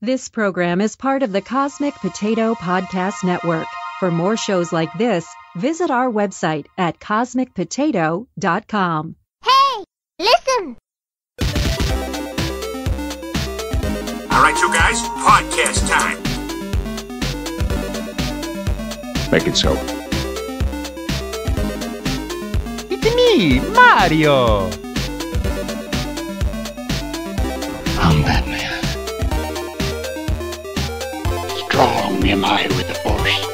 This program is part of the Cosmic Potato Podcast Network. For more shows like this, visit our website at cosmicpotato.com. Hey, listen! All right, you guys, podcast time. Make it so. It's me, Mario! I'm Batman. Strong am I with the Force.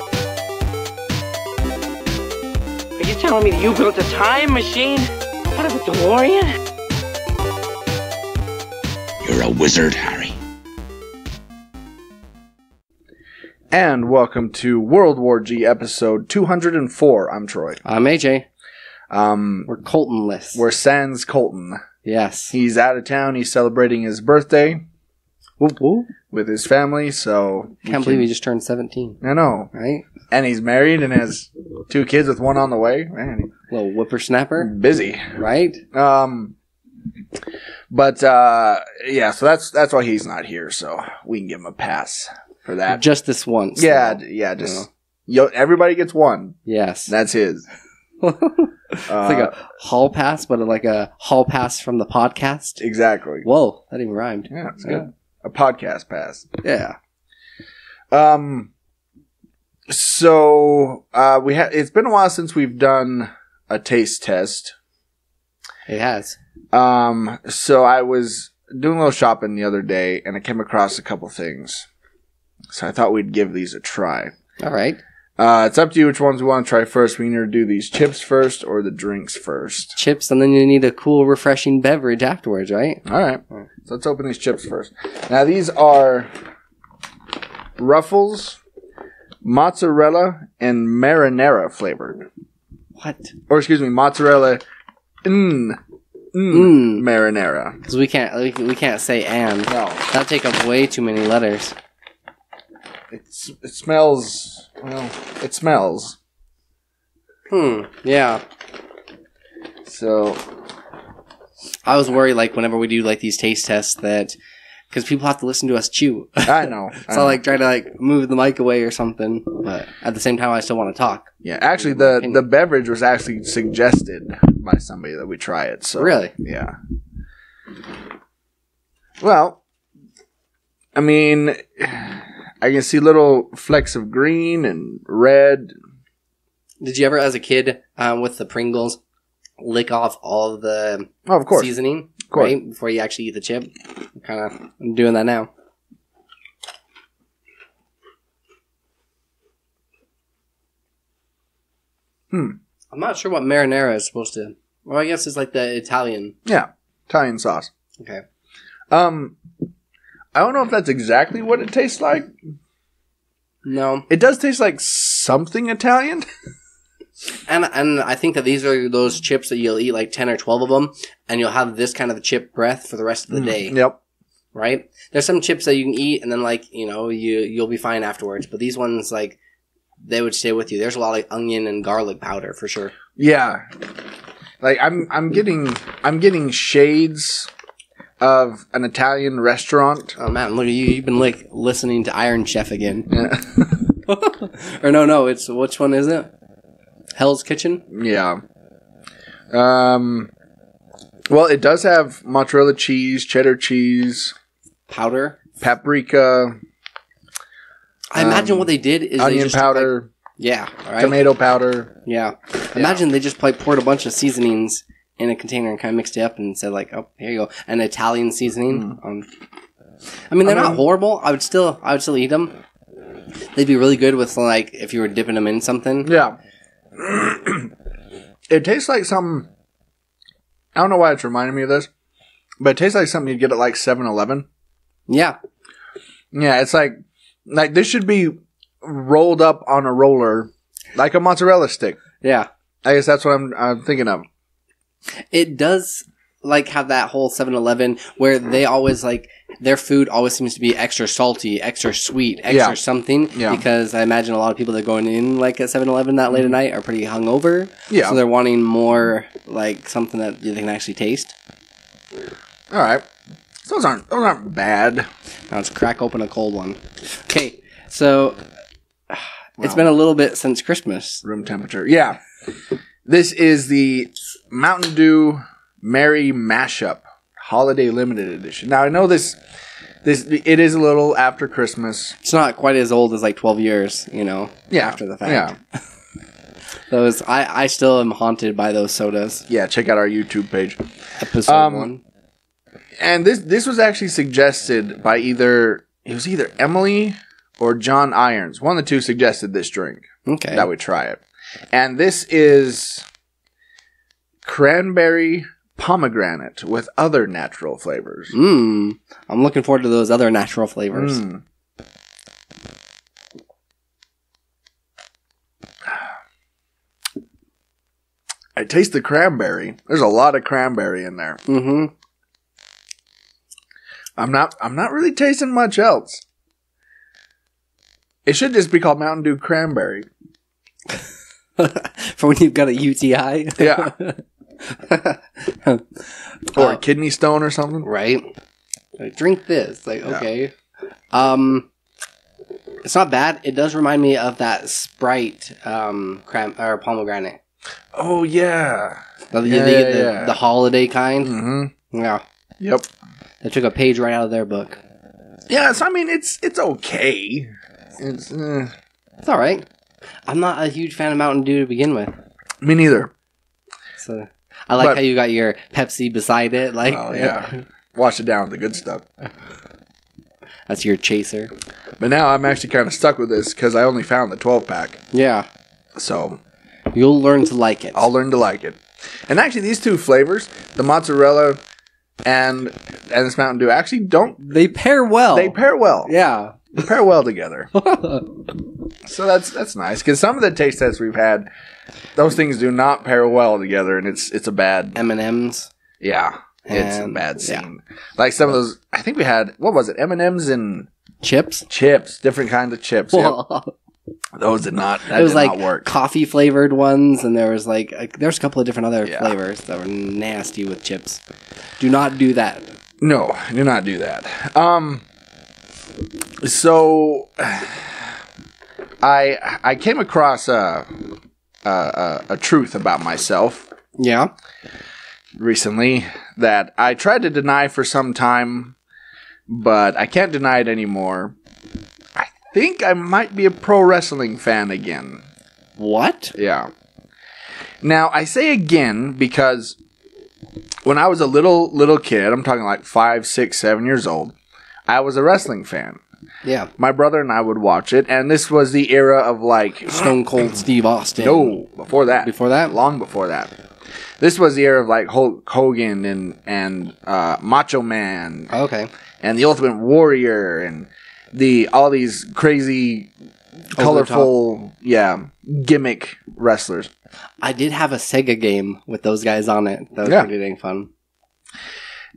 Are you telling me that you built a time machine out of a DeLorean? You're a wizard, Harry. And welcome to World War G episode 204. I'm Troy. I'm AJ. We're Coltonless. We're sans Colton. Yes. He's out of town. He's celebrating his birthday. Whoop, whoop. With his family, so... Can't believe he just turned 17. I know. Right? And he's married and has 2 kids with one on the way. Man, Little whippersnapper. busy. Right? But, yeah, so that's why he's not here, so we can give him a pass for that. Just this once. Yeah, though. just... everybody gets one. Yes. That's his. It's like a hall pass, but like a hall pass from the podcast. Exactly. Whoa, that even rhymed. Yeah, it's good. A podcast pass. Yeah. So it's been a while since we've done a taste test. It has. So I was doing a little shopping the other day and I came across a couple things. So I thought we'd give these a try. All right. It's up to you which ones we want to try first. We can either do these chips first or the drinks first. Chips, and then you need a cool, refreshing beverage afterwards, right? All right. So let's open these chips first. Now these are Ruffles, mozzarella, and marinara flavored. What? Or excuse me, mozzarella, marinara. Because we can't say and. No. That'd take up way too many letters. It smells. Well, it smells. Yeah. So I was worried, like, whenever we do, like, these taste tests that... Because people have to listen to us chew. I know. So I like, try to, like, move the mic away or something. But at the same time, I still want to talk. Yeah, actually, the beverage was actually suggested by somebody that we try it. So really? Yeah. Well, I mean... I can see little flecks of green and red. Did you ever, as a kid, with the Pringles, lick off all of the of course. seasoning? Of course. Right? Before you actually eat the chip? I'm doing that now. I'm not sure what marinara is supposed to... Well, I guess it's like the Italian. Yeah. Italian sauce. Okay. I don't know if that's exactly what it tastes like. No. It does taste like something Italian. And I think that these are those chips that you'll eat like 10 or 12 of them, and you'll have this kind of chip breath for the rest of the day. Yep. Right? There's some chips that you can eat, and then, like, you'll be fine afterwards. But these ones, like, they would stay with you. There's a lot of like, onion and garlic powder, for sure. Yeah. Like, I'm getting shades of an Italian restaurant. Oh man, look at you! You've been like listening to Iron Chef again. Yeah. Or no, it's which one is it? Hell's Kitchen. Yeah. Well, it does have mozzarella cheese, cheddar cheese, powder, paprika. I imagine what they did is onion they just powder. Took, like, yeah, right? Tomato powder. Yeah. Imagine they just like poured a bunch of seasonings in a container and kind of mixed it up and said like, oh, here you go, an Italian seasoning. I mean, they're not horrible. I would still eat them. They'd be really good with like if you were dipping them in something. Yeah. It tastes like some. I don't know why it's reminding me of this, but it tastes like something you'd get at like 7-Eleven. Yeah. Yeah, it's like this should be rolled up on a roller like a mozzarella stick. Yeah. I guess that's what I'm thinking of. It does like have that whole 7-Eleven where they always like their food always seems to be extra salty, extra sweet, extra something. Yeah. Because I imagine a lot of people that are going in like at 7-Eleven that late at night are pretty hungover. Yeah. So they're wanting more like something that they can actually taste. All right. So those aren't bad. Now let's crack open a cold one. Okay, so it's been a little bit since Christmas. Room temperature. Yeah. This is the Mountain Dew Merry Mashup Holiday Limited Edition. Now I know this it is a little after Christmas. It's not quite as old as like 12 years, after the fact. Yeah. Those I still am haunted by those sodas. Yeah, check out our YouTube page. Episode 1. And this was actually suggested by either Emily or John Irons. One of the two suggested this drink. Okay. That we try it. And this is cranberry pomegranate with other natural flavors. I'm looking forward to those other natural flavors. I taste the cranberry. There's a lot of cranberry in there. Mm-hmm. I'm not really tasting much else. It should just be called Mountain Dew Cranberry. For when you've got a UTI? Yeah. Or a kidney stone or something. Right. Like, drink this. Like, okay. It's not bad. It does remind me of that Sprite or pomegranate. Oh, yeah. The holiday kind. Mm-hmm. Yeah. Yep. They took a page right out of their book. Yes, I mean, it's okay. It's all right. I'm not a huge fan of Mountain Dew to begin with. Me neither. So I like how you got your Pepsi beside it. Like, oh, yeah. Wash it down with the good stuff. That's your chaser. But now I'm actually kind of stuck with this because I only found the 12-pack. Yeah. So you'll learn to like it. I'll learn to like it. And actually, these two flavors, the mozzarella and this Mountain Dew, actually they pair well. They pair well. Yeah. They pair well together. So that's nice. Because some of the taste tests we've had, those things do not pair well together, and it's a bad... M&M's. Yeah. It's a bad scene. Yeah. Like some of those... I think we had... What was it? M&M's and... Chips? Chips. Different kinds of chips. Yep. Those did not... That did not work. Coffee flavored ones, and there was there's a couple of different other flavors that were nasty with chips. Do not do that. No, do not do that. So I came across a truth about myself. Yeah. Recently that I tried to deny for some time, but I can't deny it anymore. I think I might be a pro wrestling fan again. What? Yeah. Now, I say again because when I was a little kid, I'm talking like 5, 6, 7 years old, I was a wrestling fan. Yeah. My brother and I would watch it, and this was the era of like... Stone Cold Steve Austin. No, before that. Before that? Long before that. This was the era of like Hulk Hogan and Macho Man. Okay. And the Ultimate Warrior and all these crazy, colorful, gimmick wrestlers. I did have a Sega game with those guys on it. That was pretty dang fun.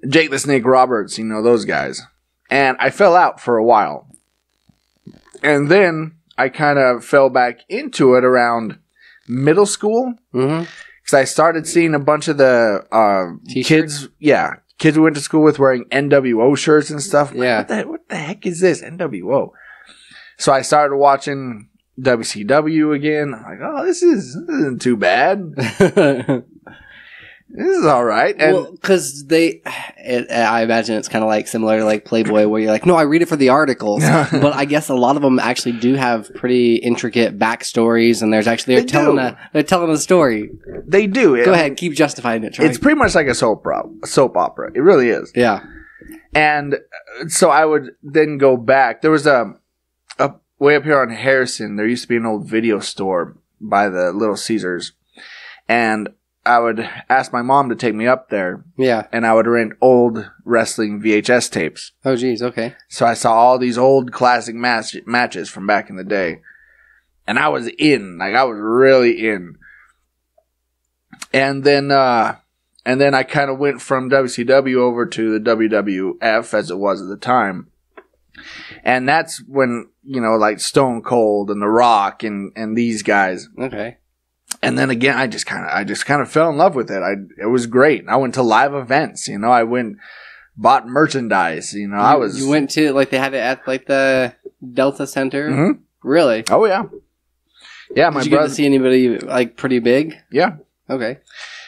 Jake the Snake Roberts, those guys. And I fell out for a while. And then I kind of fell back into it around middle school. Mm-hmm. Because I started seeing a bunch of the kids we went to school with wearing NWO shirts and stuff. Yeah. What the heck is this? NWO. So I started watching WCW again. I'm like, oh, this isn't too bad. This is all right. Well, because I imagine it's kind of like similar to like Playboy, where you're like, no, I read it for the articles. But I guess a lot of them actually do have pretty intricate backstories, and they're telling a story. They do. Go ahead, keep justifying it. Troy. It's pretty much like a soap opera. It really is. Yeah. And so I would then go back. There was a way up here on Harrison. There used to be an old video store by the Little Caesars, and I would ask my mom to take me up there. Yeah. And I would rent old wrestling VHS tapes. Oh, geez. Okay. So I saw all these old classic matches from back in the day. And I was in. Like, I was really in. And then I kind of went from WCW over to the WWF as it was at the time. And that's when, like Stone Cold and The Rock and these guys. Okay. And then again, I just kind of fell in love with it. It was great. I went to live events. I went bought merchandise. You know, You went to, like, they had it at, like, the Delta Center? Mm-hmm. Really? Oh, yeah. Yeah, Did you get to see anybody, like, pretty big? Yeah. Okay.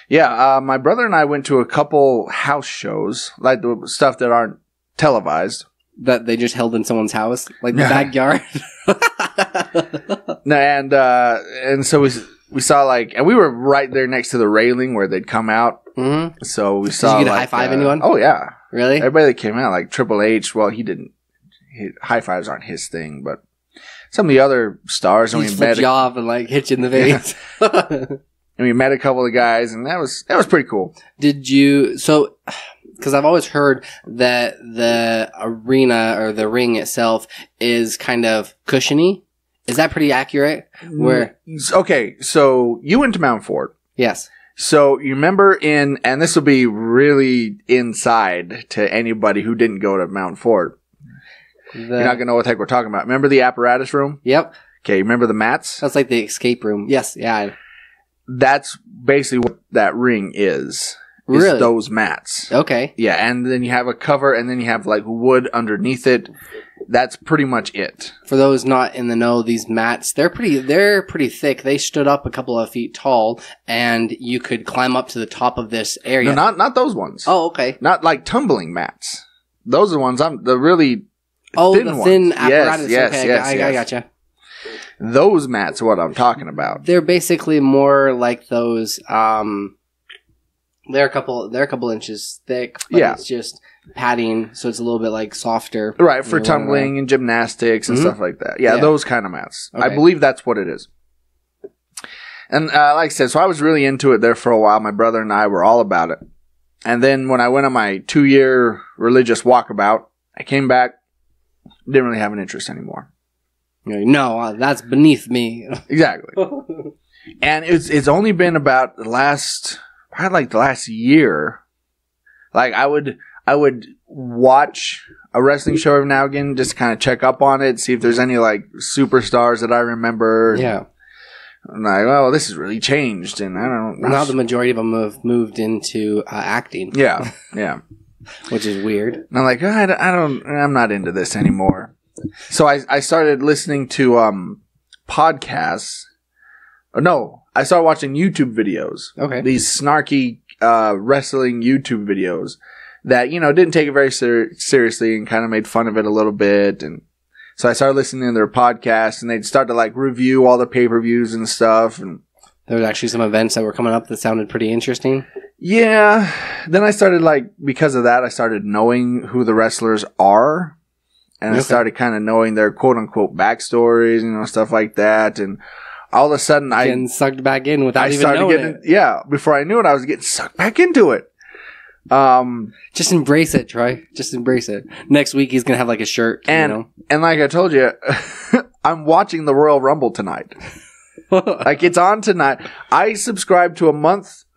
Yeah, my brother and I went to a couple house shows, like the stuff that aren't televised. That they just held in someone's house? Like the backyard? And so we saw, like, and we were right there next to the railing where they'd come out. Mm-hmm. So we saw. Did you get a high five anyone? Oh, yeah. Really? Everybody that came out, like Triple H, well, he didn't. High fives aren't his thing, but some of the other stars. He flipped you off and, like, hit you in the face. And we met a couple of guys, and that was pretty cool. Did you, so, because I've always heard that the arena or the ring itself is kind of cushiony. Is that pretty accurate? Okay, so you went to Mount Fort. Yes. So you remember and this will be really inside to anybody who didn't go to Mount Fort. You're not going to know what the heck we're talking about. Remember the apparatus room? Yep. Okay, remember the mats? That's like the escape room. Yes, yeah. That's basically what that ring is. Really? Those mats. Okay. Yeah, and then you have a cover, and then you have, like, wood underneath it. That's pretty much it. For those not in the know, these mats, they're pretty thick. They stood up a couple of feet tall, and you could climb up to the top of this area. No, not those ones. Oh, okay. Not like tumbling mats. Those are the ones the really thin the ones. thin apparatus. Yes, okay, yes, I gotcha. Those mats are what I'm talking about. They're basically more like those. They're a couple inches thick. But it's just padding, so it's a little bit like softer. Right, for tumbling and gymnastics and stuff like that. Yeah, those kind of mats. Okay. I believe that's what it is. And like I said, so I was really into it there for a while. My brother and I were all about it. And then when I went on my 2-year religious walkabout, I came back, didn't really have an interest anymore. No, that's beneath me. Exactly. And it's only been about the last year. Like I would watch a wrestling show every now and again, just kind of check up on it, see if there's any like superstars that I remember. Yeah. And like, well, this has really changed, and I don't know. Now the majority of them have moved into acting. Yeah, yeah. Which is weird. And I'm like, I'm not into this anymore. So I started listening to podcasts. No, I started watching YouTube videos. Okay. These snarky wrestling YouTube videos that, didn't take it very seriously and kind of made fun of it a little bit. And so I started listening to their podcasts, and they'd start to like review all the pay-per-views and stuff. And there was actually some events that were coming up that sounded pretty interesting. Yeah. Then I started because of that, I started knowing who the wrestlers are. And I started kind of knowing their quote-unquote backstories, stuff like that. And all of a sudden, getting sucked back in without even knowing it. Yeah, before I knew it, I was getting sucked back into it. Just embrace it, Troy. Just embrace it. Next week, he's going to have like a shirt, And like I told you, I'm watching the Royal Rumble tonight. Like, it's on tonight. I subscribed to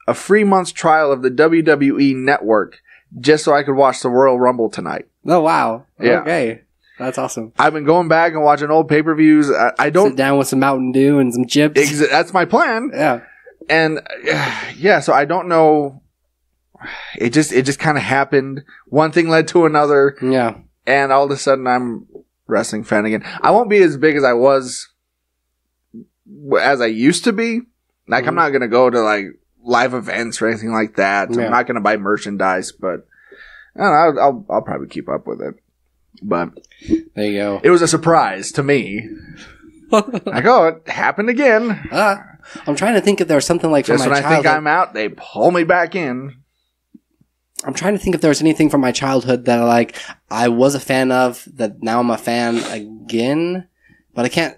a free month's trial of the WWE Network just so I could watch the Royal Rumble tonight. Oh, wow. Yeah. Okay. That's awesome. I've been going back and watching old pay-per-views. I don't sit down with some Mountain Dew and some chips. That's my plan. Yeah. And so I don't know. It just kind of happened. One thing led to another. Yeah. And all of a sudden I'm wrestling fan again. I won't be as big as I used to be. Like, I'm not going to go to like live events or anything like that. Yeah. I'm not going to buy merchandise, but I'll probably keep up with it. But there you go. It was a surprise to me. Like, it happened again. I'm trying to think if there was something like from my childhood. Just when I think I'm out, they pull me back in. I'm trying to think if there was anything from my childhood that I was a fan of that now I'm a fan again, but I can't.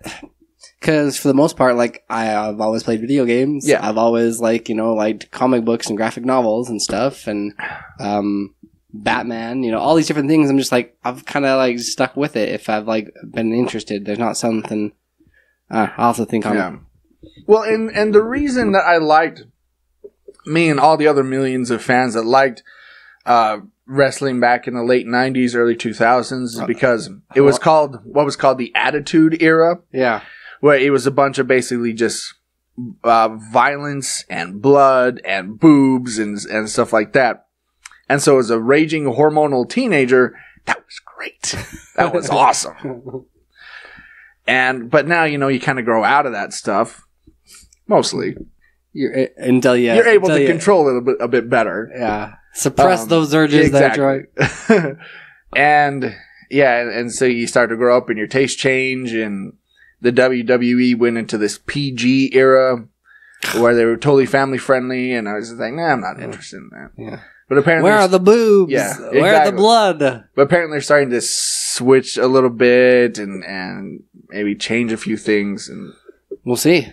Because for the most part, I've always played video games. Yeah. I've always liked comic books and graphic novels and stuff, and Batman. All these different things. I'm just I've kind of stuck with it. If I've been interested, there's not something. I'll have to think on it. Well, and the reason that I liked me and all the other millions of fans that liked wrestling back in the late 90s, early 2000s is because it was called the Attitude Era. Yeah. Where it was a bunch of basically just violence and blood and boobs and stuff like that. And so as a raging hormonal teenager, that was great. That was awesome. But now, you kind of grow out of that stuff. Mostly. You're able to control it a bit better. Yeah. Suppress those urges. Exactly. That's right. And so you start to grow up and your tastes change, and the WWE went into this PG era where they were totally family friendly, and I was just like, nah, I'm not interested in that. Yeah. But apparently, where are the boobs? Yeah, where are the blood? But apparently they're starting to switch a little bit and maybe change a few things, and we'll see.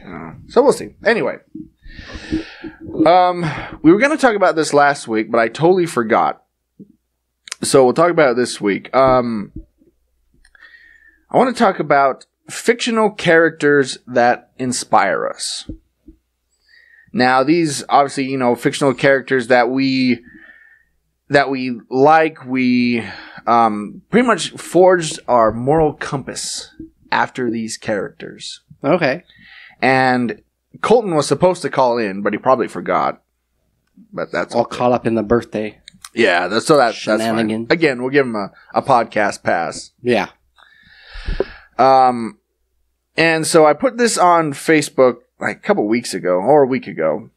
So we'll see. Anyway, we were going to talk about this last week, but I totally forgot. So we'll talk about it this week. I want to talk about fictional characters that inspire us. Now, these obviously, fictional characters that we like, we pretty much forged our moral compass after these characters. Okay. And Colton was supposed to call in, but he probably forgot. But that's all caught up in the birthday. Yeah, that's fine. Again, we'll give him a podcast pass. Yeah. And so I put this on Facebook like a couple weeks ago, or a week ago,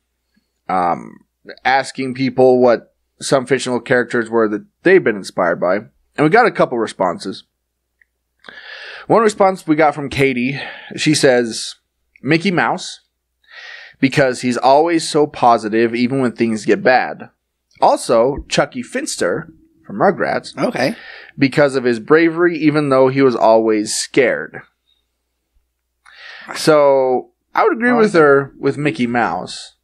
asking people what some fictional characters were that they've been inspired by. And we got a couple responses. One response we got from Katie. She says, Mickey Mouse, because he's always so positive even when things get bad. Also, Chucky Finster from Rugrats. Okay. Because of his bravery even though he was always scared. So, I would agree with her with Mickey Mouse.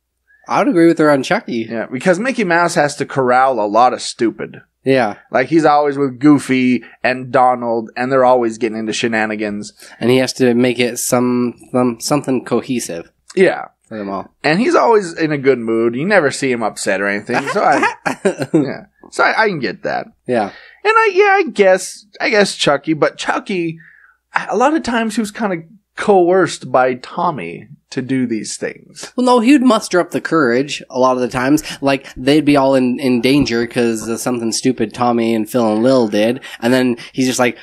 I would agree with her on Chucky. Yeah, because Mickey Mouse has to corral a lot of stupid. Yeah. Like, he's always with Goofy and Donald, and they're always getting into shenanigans. And he has to make it something cohesive. Yeah. For them all. And he's always in a good mood. You never see him upset or anything. So I can get that. Yeah. And I guess Chucky, but Chucky, a lot of times he was kind of coerced by Tommy to do these things. Well, no, he would muster up the courage a lot of the times. Like, they'd be all in danger because of something stupid Tommy and Phil and Lil did. And then he's just like,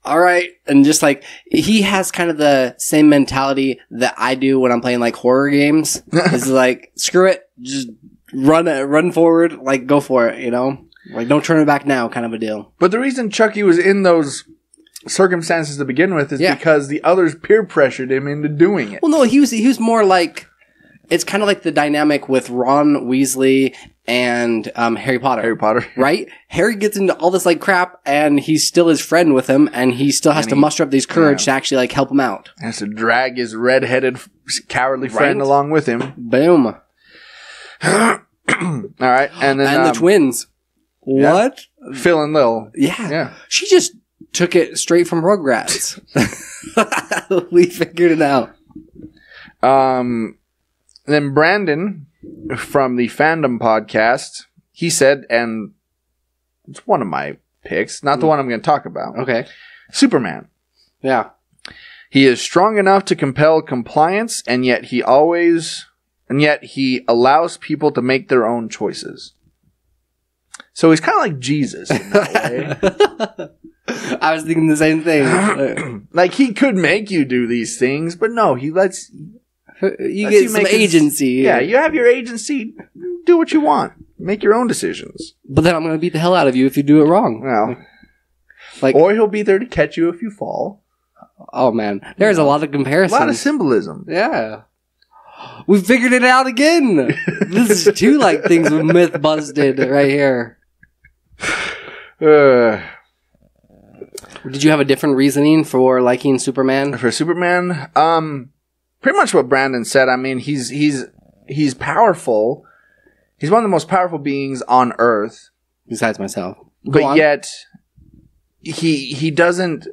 all right. And just like, he has kind of the same mentality that I do when I'm playing like horror games. It's like, screw it. Just run forward. Like, go for it, Like, don't turn it back now kind of a deal. But the reason Chucky was in those circumstances to begin with is because the others peer pressured him into doing it. Well, no, he was more like, it's kind of like the dynamic with Ron Weasley and Harry Potter. Right? Harry gets into all this like crap, and he's still his friend with him, and he still has to muster up these courage to actually like help him out. Has to drag his red-headed, cowardly friend along with him. Boom. All right, and then the twins. Yeah. What? Phil and Lil. Yeah. She just took it straight from Rugrats. We figured it out. Then Brandon from the Fandom podcast, he said, and it's one of my picks, not the one I'm going to talk about. Okay. Superman. Yeah. He is strong enough to compel compliance, and yet he allows people to make their own choices. So he's kind of like Jesus in that way. I was thinking the same thing. Like, he could make you do these things, but no, he lets you get some agency. Yeah, you have your agency. Do what you want. Make your own decisions. But then I'm going to beat the hell out of you if you do it wrong. Well, or he'll be there to catch you if you fall. Oh, man. There's a lot of comparisons. A lot of symbolism. Yeah. We figured it out again. This is two like things with myth busted right here. Did you have a different reasoning for liking Superman? For Superman, pretty much what Brandon said. I mean, he's powerful. He's one of the most powerful beings on Earth, besides myself. But yet, he doesn't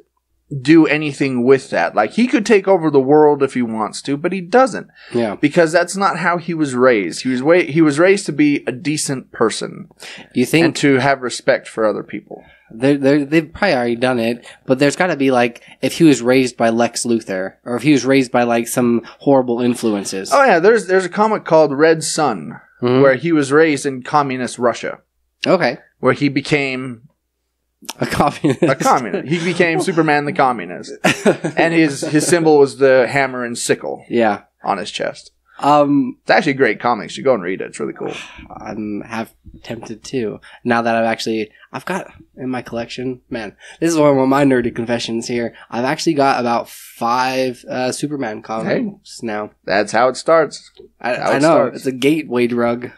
do anything with that. Like, he could take over the world if he wants to, but he doesn't. Yeah, because that's not how he was raised. He was raised to be a decent person. You think, and to have respect for other people. They've probably already done it, but there's got to be like, if he was raised by Lex Luthor, or if he was raised by like some horrible influences. Oh yeah, there's a comic called Red Sun, where he was raised in communist Russia. Okay. Where he became a communist. He became Superman the Communist. And his symbol was the hammer and sickle. Yeah. On his chest. It's actually a great comic. You should go and read it. It's really cool. I'm half tempted to. Now that I've got in my collection, man, this is one of my nerdy confessions here. I've actually got about 5 Superman comics now. That's how it starts. I know. It's a gateway drug.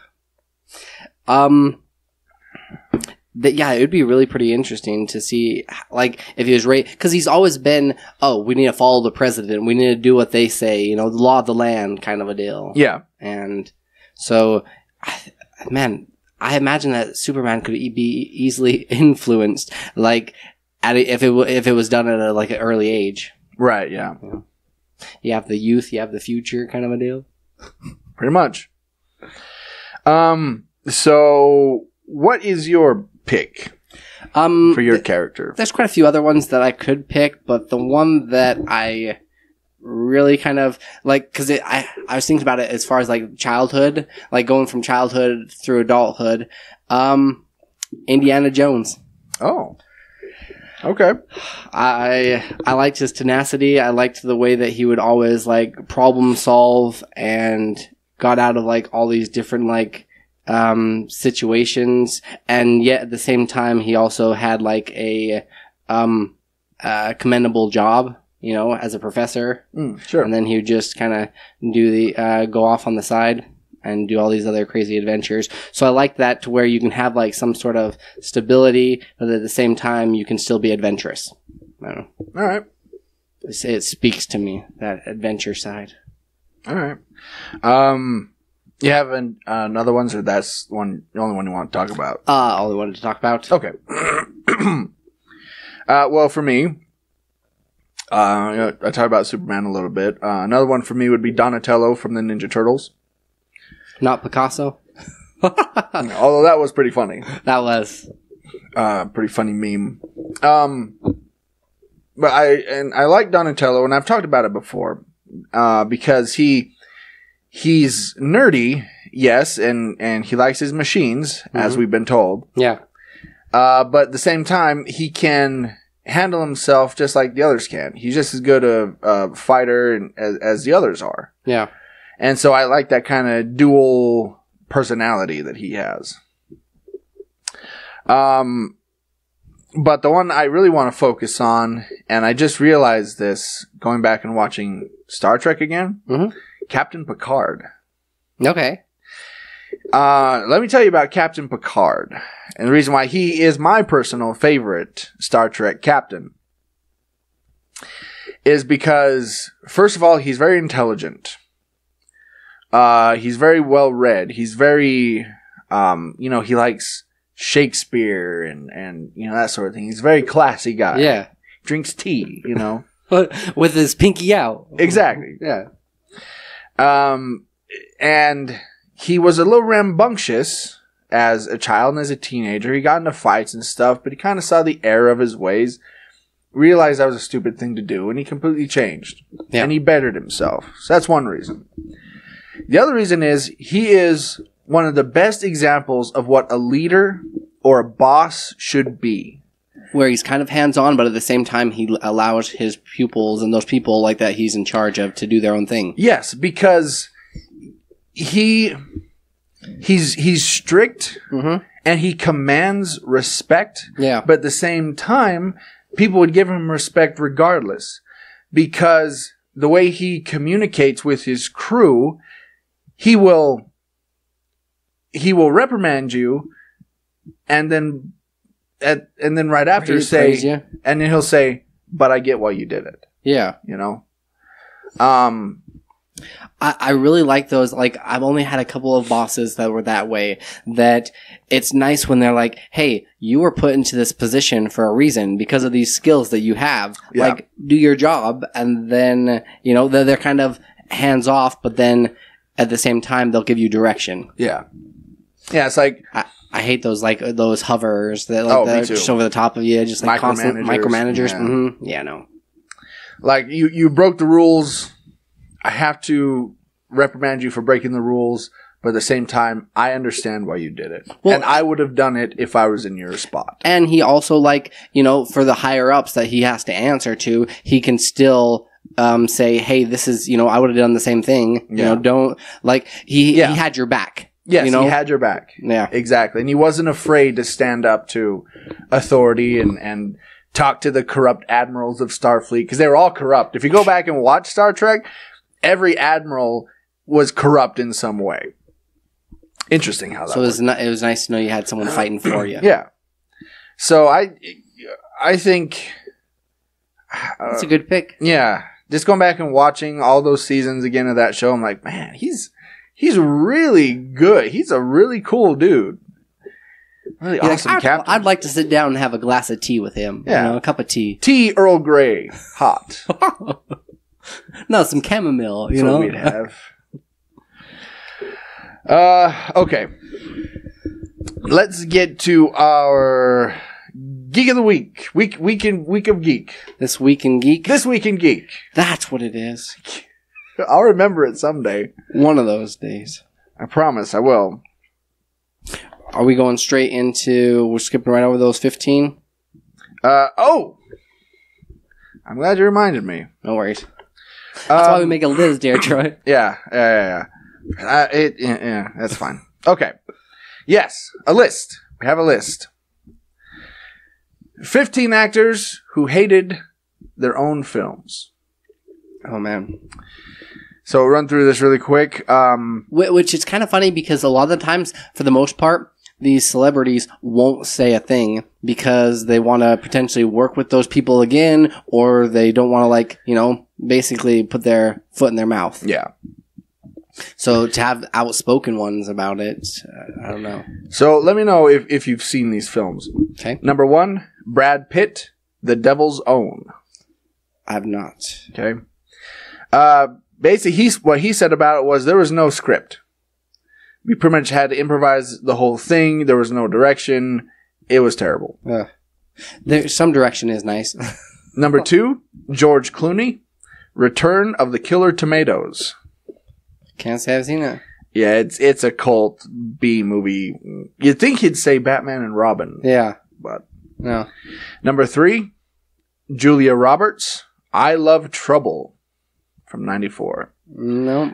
Yeah, it would be really pretty interesting to see, like, if he was because he's always been, we need to follow the president, we need to do what they say, the law of the land kind of a deal. Yeah. And so, man, I imagine that Superman could be easily influenced, like, if it was done at an early age. Right, yeah. You have the youth, you have the future kind of a deal. Pretty much. So, what is your pick for your character? There's quite a few other ones that I could pick, but the one that I really kind of like, because I was thinking about it as far as like childhood, like going from childhood through adulthood. Indiana Jones. Oh, okay. I liked his tenacity. I liked the way that he would always like problem solve and got out of like all these different like situations, and yet at the same time he also had like a commendable job, as a professor. Sure. And then he would just kind of do the go off on the side and do all these other crazy adventures. So I like that, to where you can have like some sort of stability, but at the same time you can still be adventurous. I don't know. All right. It speaks to me, that adventure side. All right. You have another one, or that's the only one you want to talk about? All I wanted to talk about. Okay. Well, for me, I talked about Superman a little bit. Another one for me would be Donatello from the Ninja Turtles. Not Picasso? Although that was pretty funny. That was. Pretty funny meme. But I like Donatello, and I've talked about it before, because he's nerdy, yes, and he likes his machines, as we've been told. Yeah. But at the same time, he can handle himself just like the others can. He's just as good a fighter as the others are. Yeah. And so I like that kind of dual personality that he has. But the one I really want to focus on, and I just realized this going back and watching Star Trek again, Captain Picard. Okay. Let me tell you about Captain Picard, and the reason why he is my personal favorite Star Trek captain is because, first of all, he's very intelligent. He's very well read. He's very, he likes Shakespeare and that sort of thing. He's a very classy guy. Yeah. Drinks tea, With his pinky out. Exactly. Yeah. And he was a little rambunctious as a child and as a teenager. He got into fights and stuff, but he kind of saw the error of his ways, realized that was a stupid thing to do, and he completely changed. Yeah. And he bettered himself. So that's one reason. The other reason is he is one of the best examples of what a leader or a boss should be. Where he's kind of hands-on, but at the same time he allows his pupils and those people like that he's in charge of to do their own thing. Yes, because he's strict and he commands respect. Yeah. But at the same time, people would give him respect regardless, because the way he communicates with his crew, he will reprimand you, and then right after say, and then he'll say, "But I get why you did it." Yeah, I really like those. Like, I've only had a couple of bosses that were that way. That it's nice when they're like, "Hey, you were put into this position for a reason because of these skills that you have. Yeah. Like, do your job." And then they're kind of hands off, but then at the same time they'll give you direction. Yeah, yeah. It's like I hate those those hovers that just over the top of you, just like constant micromanagers. Yeah. Mm-hmm. Yeah, no. Like you broke the rules. I have to reprimand you for breaking the rules, But at the same time, I understand why you did it. Well, and I would have done it if I was in your spot. And he also, like, you know, for the higher ups that he has to answer to, he can still say, hey, this is, you know, I would have done the same thing. You know, don't, like, he had your back. Yes, you know? He had your back. Yeah. Exactly. And he wasn't afraid to stand up to authority and talk to the corrupt admirals of Starfleet, because they were all corrupt. If you go back and watch Star Trek, every admiral was corrupt in some way. Interesting how that worked. It was nice to know you had someone fighting for you. Yeah. So I think that's a good pick. Yeah. Just going back and watching all those seasons again of that show, I'm like, man, he's really good. He's a really cool dude. Really awesome captain. I'd like to sit down and have a glass of tea with him. Yeah. You know, a cup of tea. Tea Earl Grey. Hot. No, some chamomile, you That's know. what we'd have. Okay. Let's get to our Geek of the Week. Week of Geek. This Week in Geek? This Week in Geek. That's what it is. I'll remember it someday. One of those days. I promise I will. Are we going straight into... We're skipping right over those 15? Oh! I'm glad you reminded me. No worries. That's why we make a list, dear Troy. Yeah. That's fine. Okay. Yes, a list. We have a list. 15 actors who hated their own films. Oh, man. So we'll run through this really quick. Which is kind of funny because a lot of the times, for the most part, these celebrities won't say a thing because they want to potentially work with those people again, or they don't want to, like, you know, basically put their foot in their mouth. Yeah. So to have outspoken ones about it, I don't know. So let me know if you've seen these films. Okay. Number 1, Brad Pitt, The Devil's Own. I have not. Okay. Basically, what he said about it was there was no script. We pretty much had to improvise the whole thing. There was no direction. It was terrible. Some direction is nice. Number 2, George Clooney, Return of the Killer Tomatoes. Can't say I've seen it. Yeah, it's a cult B movie. You'd think he'd say Batman and Robin. Yeah. But no. Number 3, Julia Roberts, I Love Trouble from 94. No.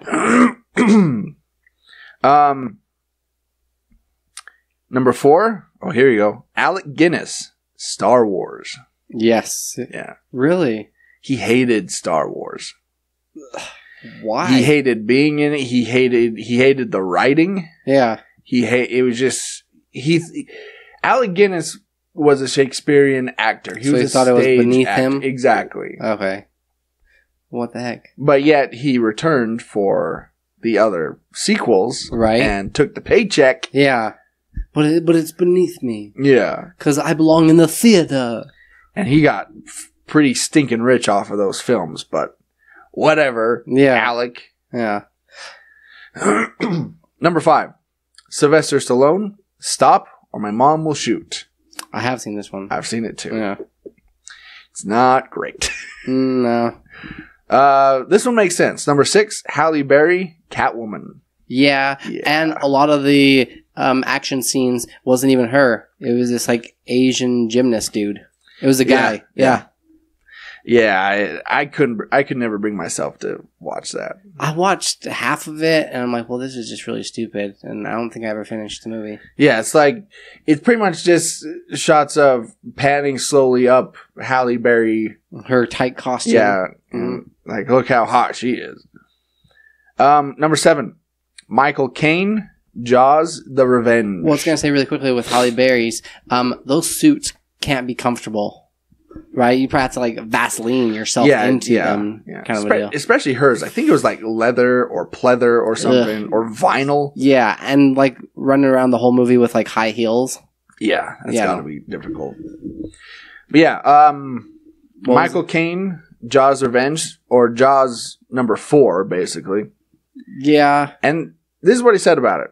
Number 4, oh, here you go. Alec Guinness, Star Wars. Yes. Yeah. Really? He hated Star Wars. Why? He hated being in it. He hated the writing. Yeah. Alec Guinness was a Shakespearean actor. He thought it was beneath actor. him? Exactly. Okay. What the heck? But yet he returned for the other sequels. Right. And took the paycheck. Yeah. But it's beneath me. Yeah. Because I belong in the theater. And he got pretty stinking rich off of those films, but whatever. Yeah. Alec. Yeah. Number 5, Sylvester Stallone, Stop or My Mom Will Shoot. I have seen this one. I've seen it too. Yeah. It's not great. No. This one makes sense. Number 6, Halle Berry, Catwoman. Yeah. And a lot of the action scenes wasn't even her. It was this like Asian gymnast dude. It was a guy. Yeah. Yeah, I could never bring myself to watch that. I watched half of it, and I'm like, well, this is just really stupid, and I don't think I ever finished the movie. Yeah, it's pretty much just shots of panning slowly up Halle Berry. Her tight costume. Yeah, like, look how hot she is. Number 7, Michael Caine, Jaws, The Revenge. Well, I was going to say really quickly with Halle Berry's, those suits can't be comfortable. Right, you probably have to like Vaseline yourself into them, kind of a deal. Especially hers. I think it was like leather or pleather or something, or vinyl. Yeah, and like running around the whole movie with like high heels. Yeah, that's gotta be difficult. But yeah, Michael Caine, Jaws Revenge, or Jaws number 4, basically. Yeah. And this is what he said about it.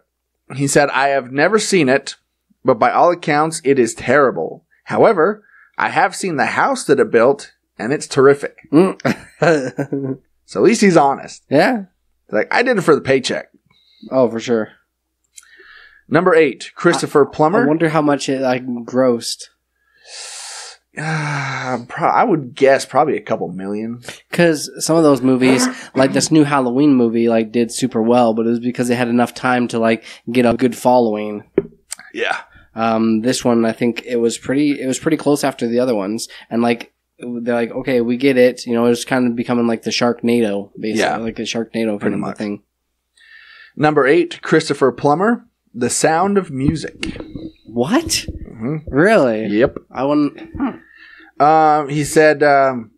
He said, I have never seen it, but by all accounts, it is terrible. However, I have seen the house that it built, and it's terrific. So at least he's honest. Yeah. Like, I did it for the paycheck. Oh, for sure. Number 8, Christopher Plummer. I wonder how much it grossed. I would guess probably a couple million. Because some of those movies, like this new Halloween movie, did super well, but it was because they had enough time to get a good following. Yeah. This one, I think it was pretty close after the other ones, and they're like, okay, we get it. You know, it's kind of becoming like the Sharknado, basically, like a Sharknado kind of a thing. Number 8, Christopher Plummer, The Sound of Music. What? Mm-hmm. Really? Yep. I wouldn't. He said, at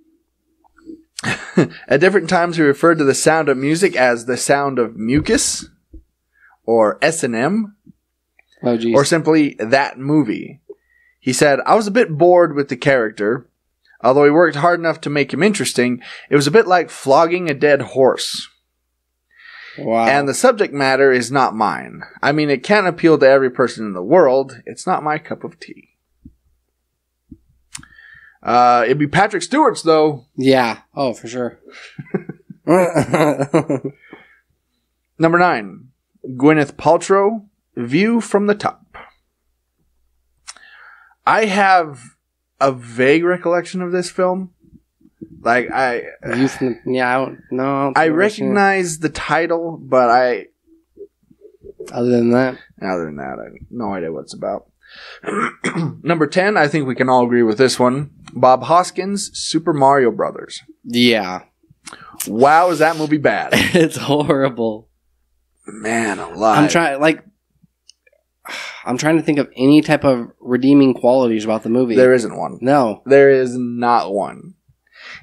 different times he referred to the sound of music as the sound of mucus, or S&M, or simply that movie. He said, I was a bit bored with the character. Although he worked hard enough to make him interesting, it was a bit like flogging a dead horse. Wow. And the subject matter is not mine. I mean, it can't appeal to every person in the world. It's not my cup of tea. It'd be Patrick Stewart's, though. Yeah. Oh, for sure. Number 9, Gwyneth Paltrow, View from the Top. I have a vague recollection of this film. I recognize the title, but Other than that, I have no idea what it's about. Number 10, I think we can all agree with this one. Bob Hoskins, Super Mario Brothers. Yeah. Wow, is that movie bad? It's horrible. Man alive. I'm trying to think of any type of redeeming qualities about the movie. There isn't one. No. There is not one.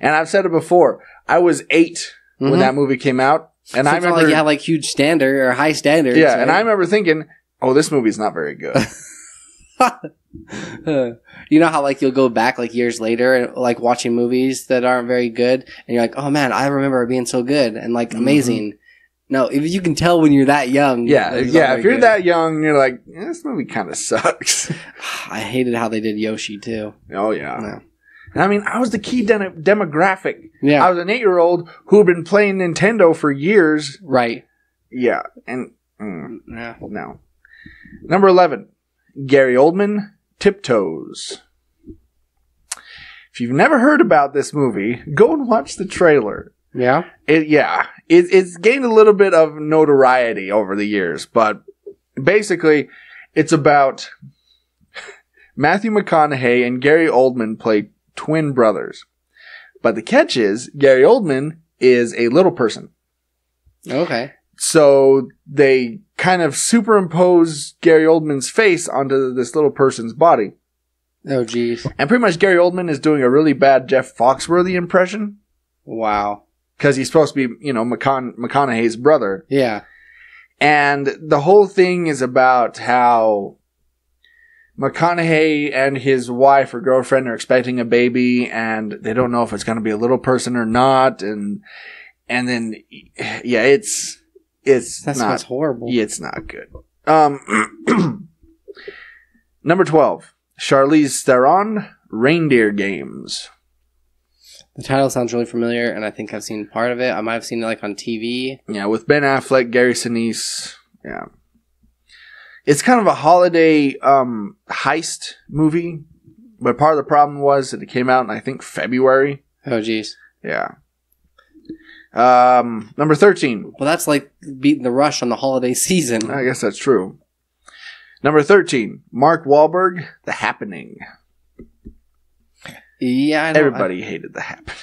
And I've said it before. I was 8 when that movie came out. And I remember... you had huge standard or high standards. Yeah, right? and I remember thinking, oh, this movie's not very good. You know how you'll go back years later and watching movies that aren't very good and you're like, oh man, I remember it being so good and amazing. No, if you can tell when you're that young. Yeah, if you're that young, you're like, this movie kind of sucks. I hated how they did Yoshi too. Oh yeah. No. And I mean, I was the key demographic. Yeah. I was an 8-year-old who had been playing Nintendo for years. Right. Yeah, and no. Number 11, Gary Oldman, Tiptoes. If you've never heard about this movie, go and watch the trailer. Yeah? It's gained a little bit of notoriety over the years, but basically, it's about Matthew McConaughey and Gary Oldman play twin brothers. But the catch is, Gary Oldman is a little person. Okay. So they kind of superimpose Gary Oldman's face onto this little person's body. Oh, geez. And pretty much Gary Oldman is doing a really bad Jeff Foxworthy impression. Wow. Because he's supposed to be, McConaughey's brother. Yeah. And the whole thing is about how McConaughey and his wife or girlfriend are expecting a baby, and they don't know if it's going to be a little person or not. And then, yeah, it's That's horrible. Yeah, it's not good. Number 12, Charlize Theron, Reindeer Games. The title sounds really familiar, and I think I've seen part of it. I might have seen it on TV. Yeah, with Ben Affleck, Gary Sinise. Yeah. It's kind of a holiday heist movie, but part of the problem was that it came out in, I think, February. Oh, geez. Yeah. Number 13. Well, that's like beating the rush on the holiday season. I guess that's true. Number 13. Mark Wahlberg, The Happening. Yeah, I know. Everybody hated The Happening.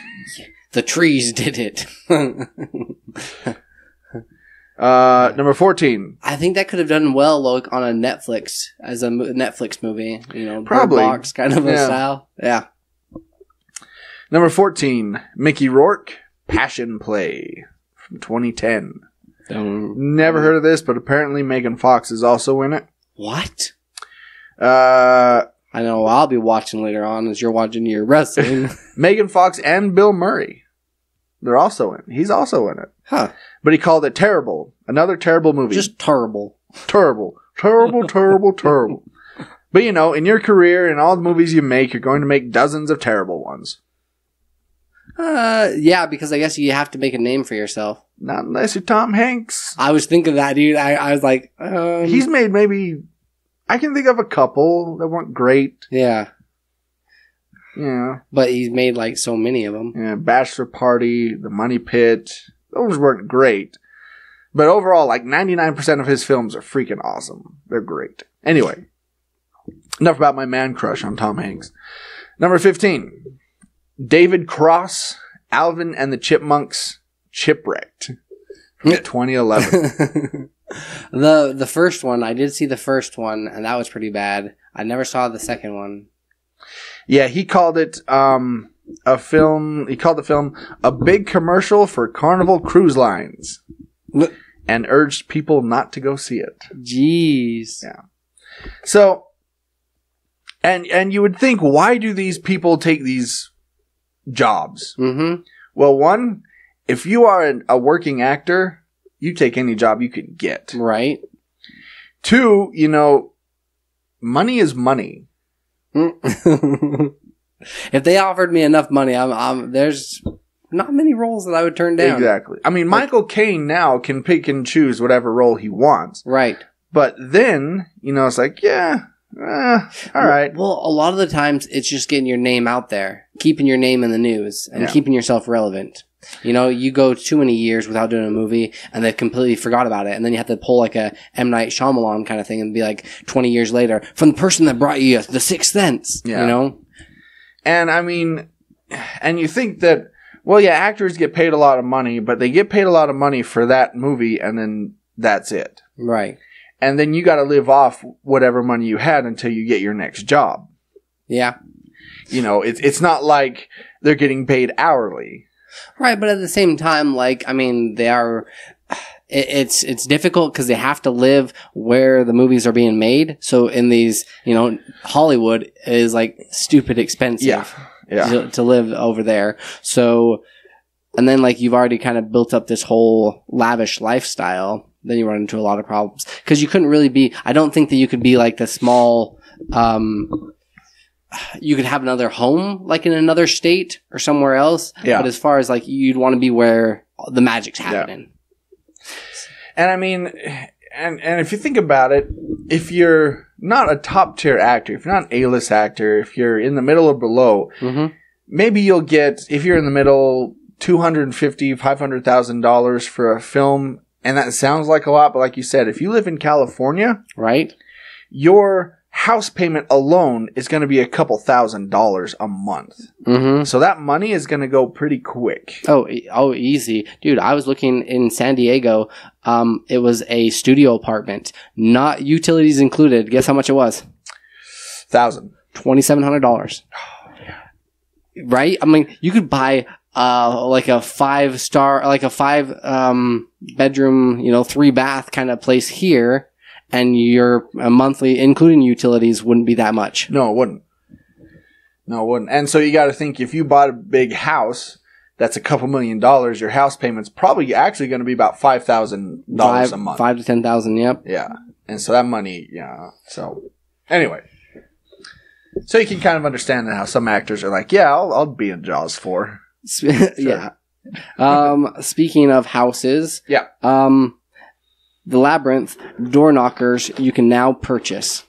The trees did it. Number 14. I think that could have done well on a Netflix, as a Netflix movie. Probably. Bird Box kind of a style. Yeah. Number 14. Mickey Rourke, Passion Play from 2010. Never heard of this, but apparently Megan Fox is also in it. What? I know I'll be watching later on as you're watching your wrestling. Megan Fox and Bill Murray. They're also in. He's also in it. Huh. But he called it Terrible. Another terrible movie. Just terrible. Terrible. Terrible, terrible, terrible. But in your career and all the movies you make, you're going to make dozens of terrible ones. Yeah, because I guess you have to make a name for yourself. Not unless you're Tom Hanks. I was thinking that, dude. I was like, he's made maybe, I can think of a couple that weren't great. Yeah. Yeah. But he's made like so many of them. Yeah, Bachelor Party, The Money Pit. Those weren't great. But overall, like 99% of his films are freaking awesome. They're great. Anyway, enough about my man crush on Tom Hanks. Number 15. David Cross, Alvin and the Chipmunks, Chipwrecked. From 2011. The first one, I did see the first one, and that was pretty bad. I never saw the second one. Yeah, he called it a film. He called the film a big commercial for Carnival Cruise Lines, and urged people not to go see it. Jeez. Yeah. So, and you would think, why do these people take these jobs? Mm-hmm. Well, one, if you are a working actor, you take any job you can get. Right. Two, money is money. If they offered me enough money, there's not many roles that I would turn down. Exactly. I mean, Michael Caine now can pick and choose whatever role he wants. Right. But then, it's like, yeah, all right. Well, a lot of the times it's just getting your name out there, keeping your name in the news, and keeping yourself relevant. You go too many years without doing a movie, and they completely forgot about it, and then you have to pull like a M. Night Shyamalan kind of thing, and be like 20 years later, from the person that brought you The Sixth Sense, And I mean, and you think that, well, yeah, actors get paid a lot of money, but they get paid a lot of money for that movie, and then that's it. Right. And then you got to live off whatever money you had until you get your next job. Yeah. It's not like they're getting paid hourly. Right, but at the same time, they are. It's difficult because they have to live where the movies are being made. So in these, Hollywood is like stupid expensive to live over there. So, and then you've already kind of built up this whole lavish lifestyle. Then you run into a lot of problems because you couldn't really be. I don't think that you could be like the small. You could have another home, in another state or somewhere else. Yeah. But as far as you'd want to be where the magic's happening. Yeah. And I mean, and if you think about it, if you're not a top tier actor, if you're not an A-list actor, if you're in the middle or below, maybe you'll get, if you're in the middle, $250,000, $500,000 for a film. And that sounds like a lot, but like you said, if you live in California, right, your house payment alone is going to be a couple $1,000s a month. Mm-hmm. So that money is going to go pretty quick. Oh, easy. Dude, I was looking in San Diego. It was a studio apartment, not utilities included. Guess how much it was? $1,000. $2,700. Oh, yeah. Right? I mean, you could buy a 5-star, a 5 bedroom, 3-bath kind of place here. And your monthly, including utilities, wouldn't be that much. No, it wouldn't. And so you got to think, if you bought a big house, that's a couple $1 million. Your house payment's probably actually going to be about $5,000 a month. $5,000 to $10,000. Yep. Yeah, and so that money, yeah. So anyway, so you can kind of understand how some actors are like, yeah, I'll be in Jaws 4. Sure. Yeah. Speaking of houses, yeah. The Labyrinth door knockers you can now purchase.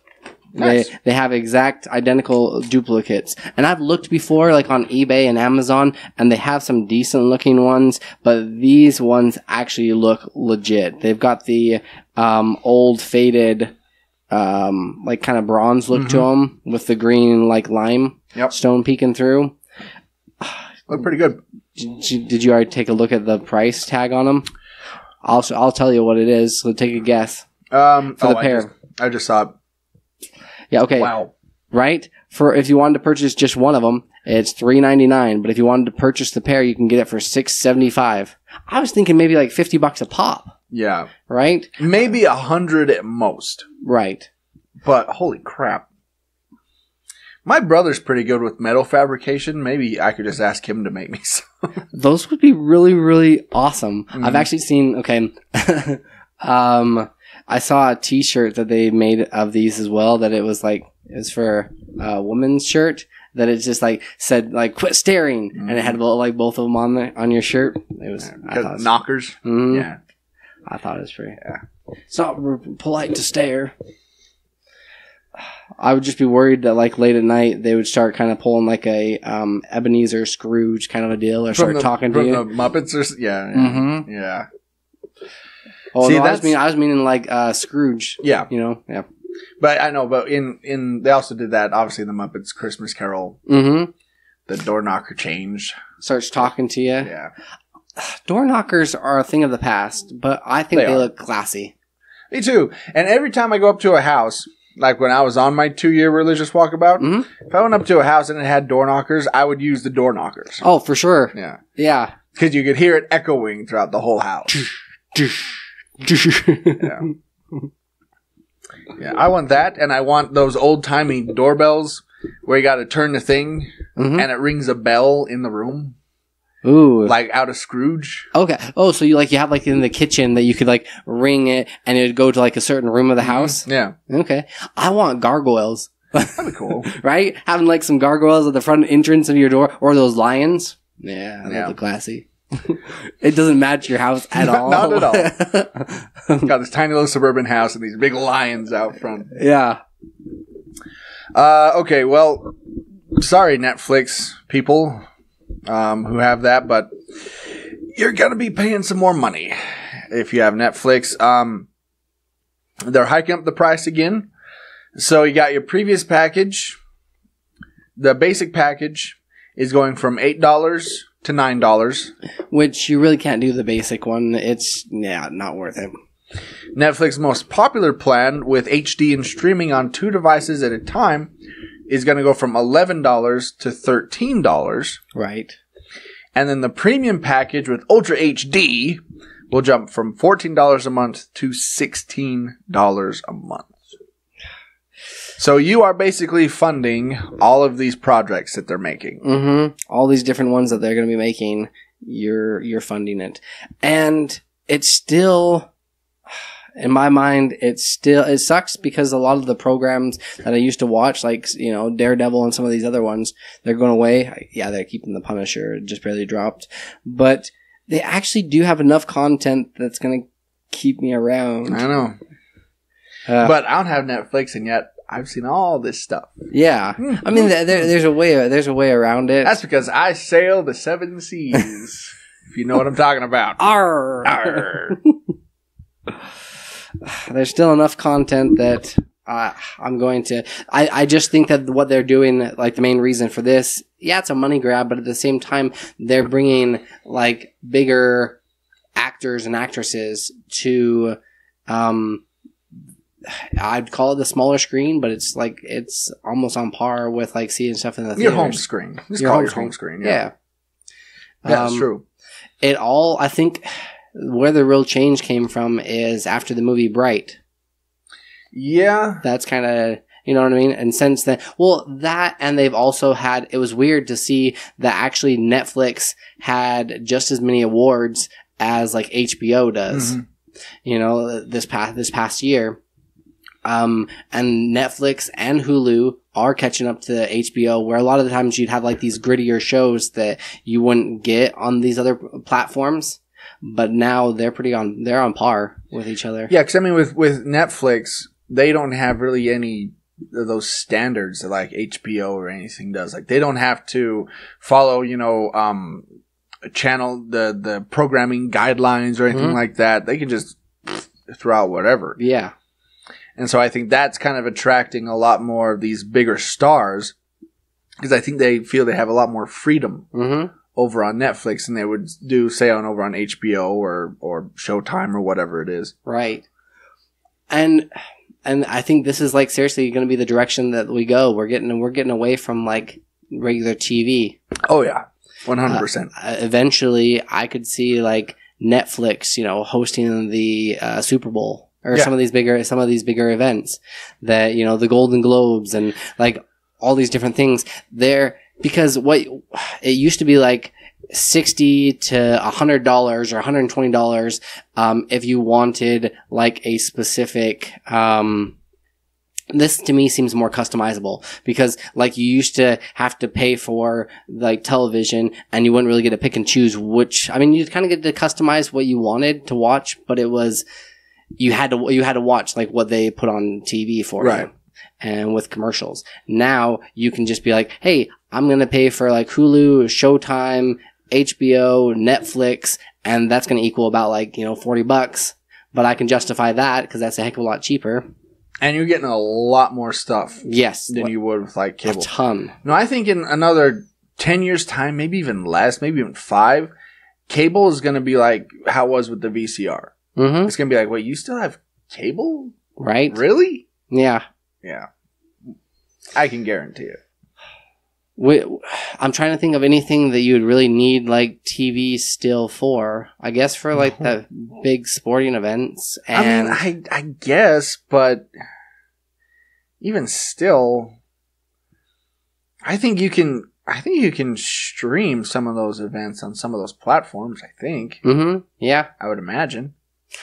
Nice. They have exact identical duplicates. And I've looked before, on eBay and Amazon, and they have some decent looking ones, but these ones actually look legit. They've got the old faded kind of bronze look to them with the green lime stone peeking through. Look pretty good. Did you already take a look at the price tag on them? I'll tell you what it is. So take a guess. For the pair. I just saw it. Yeah. Okay. Wow. Right. For if you wanted to purchase just one of them, it's $3.99. But if you wanted to purchase the pair, you can get it for $6.75. I was thinking maybe $50 a pop. Yeah. Right. Maybe 100 at most. Right. But holy crap. My brother's pretty good with metal fabrication. Maybe I could just ask him to make me some. Those would be really, really awesome. Mm-hmm. I've actually seen, I saw a t-shirt that they made of these as well, that it was for a woman's shirt, that it just like said like quit staring, and it had like both of them on your shirt. It was knockers. Mm-hmm. Yeah, I thought it was pretty. Yeah, it's not polite to stare. I would just be worried that like late at night they would start kind of pulling like a Ebenezer Scrooge kind of a deal, or start talking to you. From the Muppets, or yeah. Oh, see, no, I was meaning like Scrooge. Yeah, yeah. But I know, but in they also did that obviously in the Muppets Christmas Carol. Mm-hmm. The door knocker changed, starts talking to you. Yeah, door knockers are a thing of the past, but I think they look classy. Me too. And every time I go up to a house. Like when I was on my 2-year religious walkabout, if I went up to a house and it had door knockers, I would use the door knockers. Oh, for sure. Yeah. Yeah. Because you could hear it echoing throughout the whole house. Yeah. Yeah, I want that, and I want those old-timey doorbells where you got to turn the thing and it rings a bell in the room. Ooh. Like out of Scrooge. Okay. Oh, so you have like in the kitchen that you could like ring it and it would go to like a certain room of the house? Yeah. Okay. I want gargoyles. That'd be cool. Right? Having like some gargoyles at the front entrance of your door, or those lions. Yeah, that look classy. It doesn't match your house at all. Not at all. Got this tiny little suburban house and these big lions out front. Yeah. Okay, well, sorry, Netflix people. Who have that, but you're going to be paying some more money if you have Netflix. They're hiking up the price again. So you got your previous package. The basic package is going from $8 to $9. Which you really can't do the basic one. It's, not worth it. Netflix's most popular plan with HD and streaming on 2 devices at a time is going to go from $11 to $13. Right. And then the premium package with Ultra HD will jump from $14 a month to $16 a month. So you are basically funding all of these projects that they're making. Mm-hmm. All these different ones that they're going to be making, you're funding it. And it's still... In my mind, it sucks because a lot of the programs that I used to watch, like, Daredevil and some of these other ones, they're going away. Yeah, they're keeping the Punisher. It just barely dropped. But they actually do have enough content that's going to keep me around. I know. But I don't have Netflix, and yet I've seen all this stuff. Yeah. I mean, there's a way around it. That's because I sail the 7 seas, if you know what I'm talking about. Arr! Arr! There's still enough content that I'm going to... I just think that what they're doing, like the main reason for this, it's a money grab, but at the same time, they're bringing like bigger actors and actresses to... I'd call it the smaller screen, but it's almost on par with like seeing stuff in the theaters. Your home screen. Just call it your home screen. Yeah. That's true. I think... Where the real change came from is after the movie Bright. Yeah. That's kind of, you know what I mean? And since then, and they've also had, it was weird to see that actually Netflix had just as many awards as like HBO does, this past year. And Netflix and Hulu are catching up to HBO, where a lot of the times you'd have like these grittier shows that you wouldn't get on these other platforms. But now they're on par with each other. Yeah, because I mean, with Netflix, they don't have really any of those standards that like HBO or anything does. Like they don't have to follow, a channel, the programming guidelines or anything like that. They can just throw out whatever. Yeah. And so I think that's kind of attracting a lot more of these bigger stars because I think they feel they have a lot more freedom. Mm-hmm. Over on Netflix than they would do, say, over on HBO or Showtime or whatever it is. Right. And I think this is like seriously going to be the direction that we go. We're getting away from like regular TV. Oh yeah, 100%. Eventually, I could see like Netflix, hosting the Super Bowl or some of these bigger events that the Golden Globes and like all these different things there. Because what it used to be like $60 to $100 or $120 if you wanted like a specific This to me seems more customizable because like you used to have to pay for like television and you wouldn't really get to pick and choose which, I mean, you'd kind of get to customize what you wanted to watch, but it was, you had to watch like what they put on TV for you. And with commercials. Now you can just be like, hey, I'm going to pay for like Hulu, Showtime, HBO, Netflix, and that's going to equal about like, $40, but I can justify that because that's a heck of a lot cheaper. And you're getting a lot more stuff. Yes. Than you would with like cable. A ton. No, I think in another 10 years time, maybe even less, maybe even 5, cable is going to be like how it was with the VCR. Mm-hmm. It's going to be like, wait, you still have cable? Right. Really? Yeah. Yeah. I can guarantee it. I'm trying to think of anything that you would really need like TV still for. I guess for like the big sporting events. And I mean, I guess, but even still, I think you can stream some of those events on some of those platforms. I think. Mm-hmm. Yeah, I would imagine.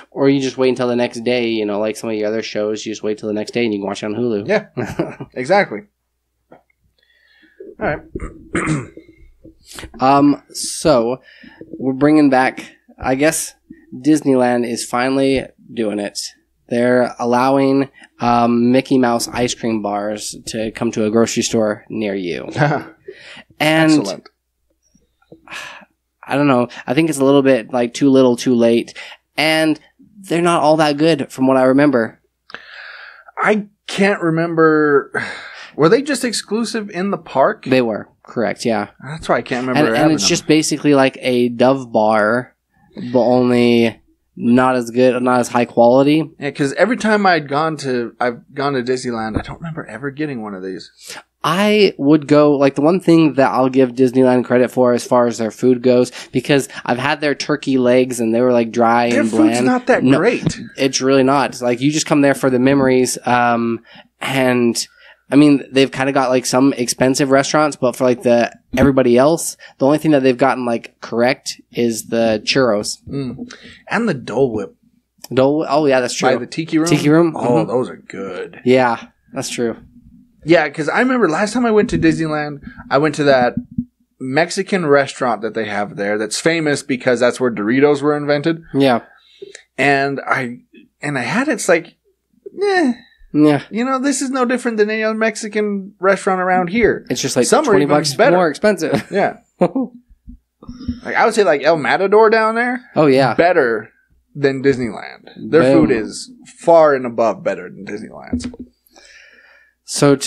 Or you just wait until the next day. Like some of your other shows, you just wait till the next day and you can watch it on Hulu. Yeah, exactly. All right. So we're bringing back, I guess Disneyland is finally doing it. They're allowing Mickey Mouse ice cream bars to come to a grocery store near you. And excellent. I don't know. I think it's a little bit like too little, too late. And they're not all that good from what I remember. I can't remember. Were they just exclusive in the park? They were, correct, yeah. That's why I can't remember. And it's just basically like a Dove bar, but only not as good, not as high quality. Yeah, because every time I've gone to Disneyland, I don't remember ever getting one of these. I would go, like the one thing that I'll give Disneyland credit for as far as their food goes, because I've had their turkey legs and they were like dry and bland. Their food's not that great. It's really not. It's like you just come there for the memories, and I mean, they've kind of got like some expensive restaurants, but for like everybody else, the only thing that they've gotten like correct is the churros. And the Dole Whip. Oh yeah, that's true. By the Tiki Room? Tiki Room? Oh, those are good. Yeah, that's true. Yeah, because I remember last time I went to Disneyland, I went to that Mexican restaurant that they have there that's famous because that's where Doritos were invented. Yeah. And I had it's like, yeah. This is no different than any other Mexican restaurant around here. It's just like some $20 better. More expensive. Yeah. Like I would say like El Matador down there. Oh yeah. Better than Disneyland. Their food is far and above better than Disneyland's. So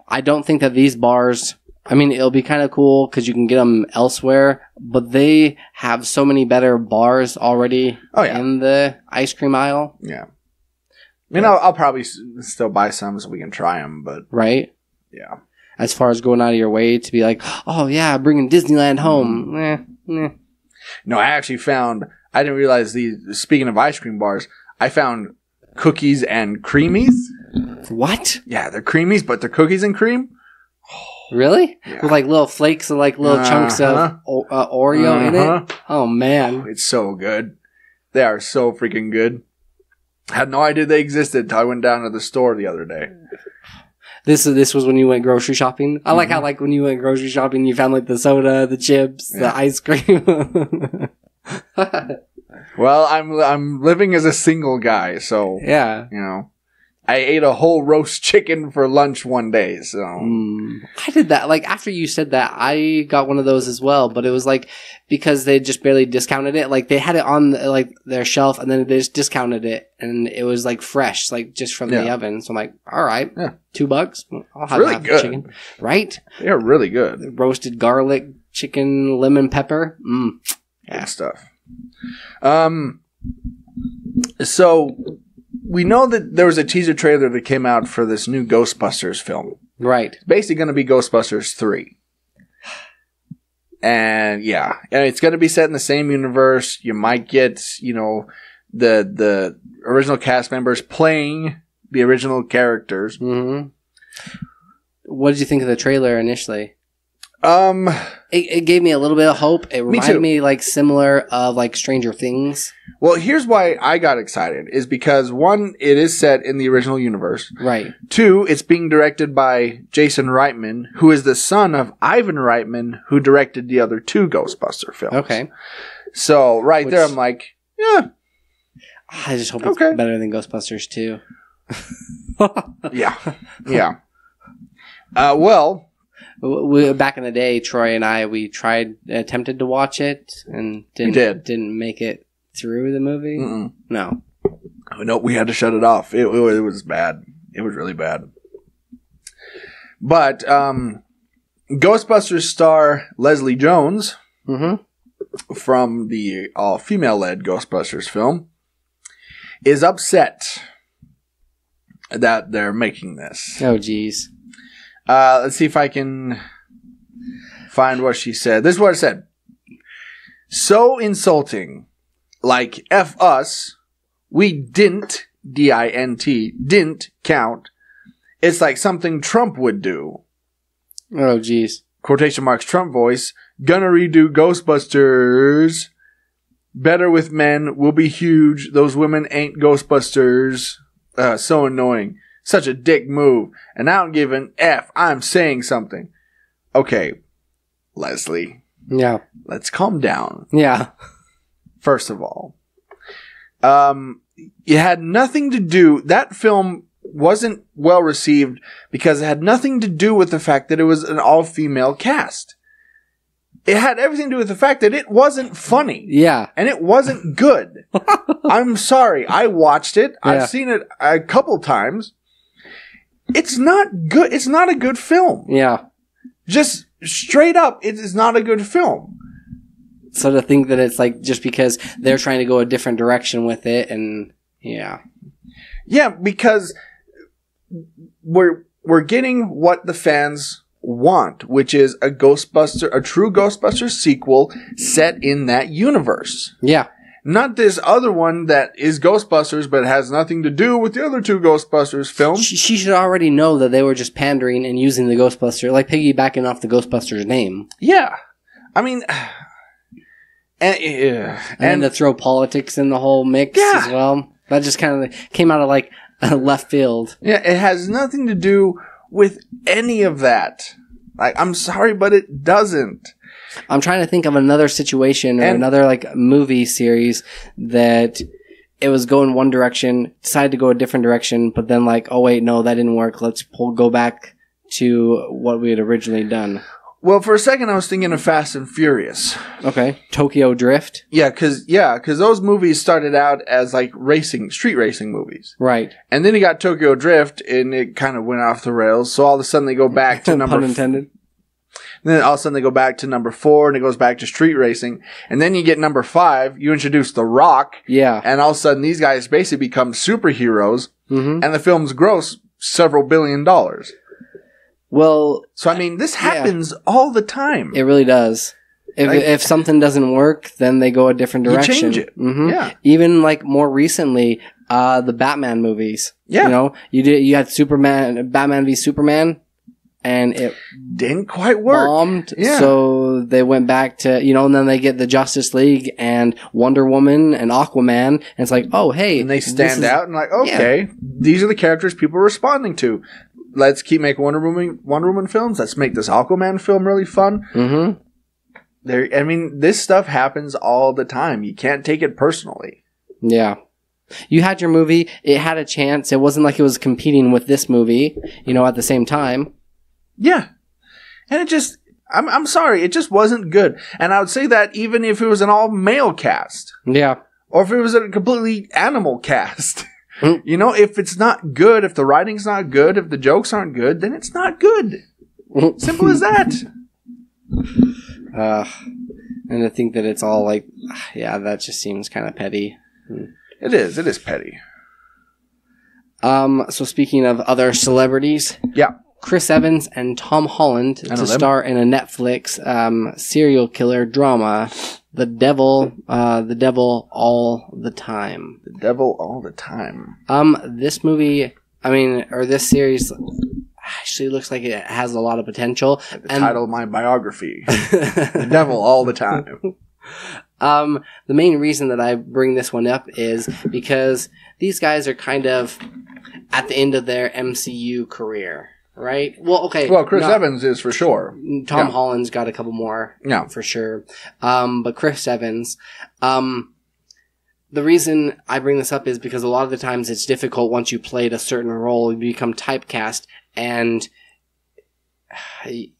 I don't think that these bars, I mean, it'll be kind of cool because you can get them elsewhere, but they have so many better bars already in the ice cream aisle. Yeah. I mean, I'll probably still buy some so we can try them, but... Right? Yeah. As far as going out of your way to be like, oh yeah, bringing Disneyland home. No, I actually found, I didn't realize speaking of ice cream bars, I found cookies and creamies. What? Yeah, they're creamies, but they're cookies and cream. Really? Yeah. With like little flakes and like little chunks of Oreo in it? Oh man. It's so good. They are so freaking good. I had no idea they existed until I went down to the store the other day. This was when you went grocery shopping? I like how like when you went grocery shopping you found like the soda, the chips, the ice cream. Well, I'm living as a single guy, so yeah. I ate a whole roast chicken for lunch one day, so... I did that. Like, after you said that, I got one of those as well, but it was like, because they just barely discounted it. Like, they had it on, like, their shelf, and then they just discounted it, and it was, like, fresh, like, just from the oven. So I'm like, alright, $2. I'll have really good. Chicken. Right? They're really good. Roasted garlic, chicken, lemon pepper. Yeah. Good stuff. So... we know that there was a teaser trailer that came out for this new Ghostbusters film. Right. It's basically going to be Ghostbusters 3. And yeah, and it's going to be set in the same universe. You might get, the original cast members playing the original characters. Mm-hmm. What did you think of the trailer initially? It gave me a little bit of hope. It reminded me like similar of like Stranger Things. Well, here's why I got excited is because 1, it is set in the original universe. Right. 2, it's being directed by Jason Reitman, who is the son of Ivan Reitman, who directed the other 2 Ghostbuster films. Okay. So there, I'm like, yeah. I just hope it's better than Ghostbusters 2. Yeah. Well. Back in the day, Troy and I, attempted to watch it and didn't make it through the movie. Mm-mm. No, we had to shut it off. It was bad. It was really bad. But Ghostbusters star Leslie Jones from the all-female-led Ghostbusters film is upset that they're making this. Oh, geez. Let's see if I can find what she said. This is what it said. So insulting. Like, F us. We didn't, D-I-N-T, didn't count. It's like something Trump would do. Oh, geez. Quotation marks, Trump voice. Gonna redo Ghostbusters. Better with men. Will be huge. Those women ain't Ghostbusters. So annoying. Such a dick move. And I don't give an F. I'm saying something. Okay, Leslie. Yeah. Let's calm down. Yeah. First of all. It had nothing to do... That film wasn't well received because it had nothing to do with the fact that it was an all-female cast. It had everything to do with the fact that it wasn't funny. Yeah. And it wasn't good. I'm sorry. I watched it. Yeah. I've seen it a couple times. It's not good. It's not a good film. Yeah. Just straight up, it is not a good film. So to think that it's like just because they're trying to go a different direction with it, and yeah. Yeah, because we're getting what the fans want, which is a true Ghostbusters sequel set in that universe. Yeah. Not this other one that is Ghostbusters, but has nothing to do with the other 2 Ghostbusters films. She should already know that they were just pandering and using the Ghostbuster, like piggybacking off the Ghostbusters name. Yeah. I mean... And to throw politics in the whole mix as well. That just kind of came out of like left field. Yeah, it has nothing to do with any of that. Like, I'm sorry, but it doesn't. I'm trying to think of another situation or another like movie series that it was going one direction, decided to go a different direction, but then like, oh wait, no, that didn't work. Let's go back to what we had originally done. Well, for a second, I was thinking of Fast and Furious. Okay. Tokyo Drift? Yeah, because those movies started out as like street racing movies. Right. And then you got Tokyo Drift, and it kind of went off the rails. So all of a sudden they go back to number... Pun intended. Then all of a sudden they go back to number 4, and it goes back to street racing. And then you get number 5, you introduce The Rock. Yeah. And all of a sudden these guys basically become superheroes, and the films gross several $1 billion. Well, so I mean, this happens all the time. It really does. If something doesn't work, then they go a different direction. You change it. Mm-hmm. Yeah. Even like more recently, the Batman movies. Yeah. You know, you had Batman v Superman, and it didn't quite work. Bombed. Yeah. So they went back to, and then they get the Justice League and Wonder Woman and Aquaman, and it's like, oh hey, and they stand out and like, okay, these are the characters people are responding to. Let's keep making Wonder Woman films. Let's make this Aquaman film really fun. Mm-hmm. I mean, this stuff happens all the time. You can't take it personally. Yeah. You had your movie. It had a chance. It wasn't like it was competing with this movie, at the same time. Yeah. And it just, I'm sorry, it just wasn't good. And I would say that even if it was an all-male cast. Yeah. Or if it was a completely animal cast. If it's not good, if the writing's not good, if the jokes aren't good, then it's not good. Simple as that. And to think that it's all like, that just seems kind of petty. It is petty. So speaking of other celebrities. Yeah. Chris Evans and Tom Holland to star in a Netflix serial killer drama, The Devil All the Time. The Devil All the Time. This movie, or this series, actually looks like it has a lot of potential. The title of my biography. The devil all the time. The main reason that I bring this one up is because these guys are kind of at the end of their MCU career, right? Well, okay. Well, Chris Evans is for sure. Tom Holland's got a couple more, for sure. But Chris Evans, the reason I bring this up is because a lot of the times it's difficult once you played a certain role, you become typecast, and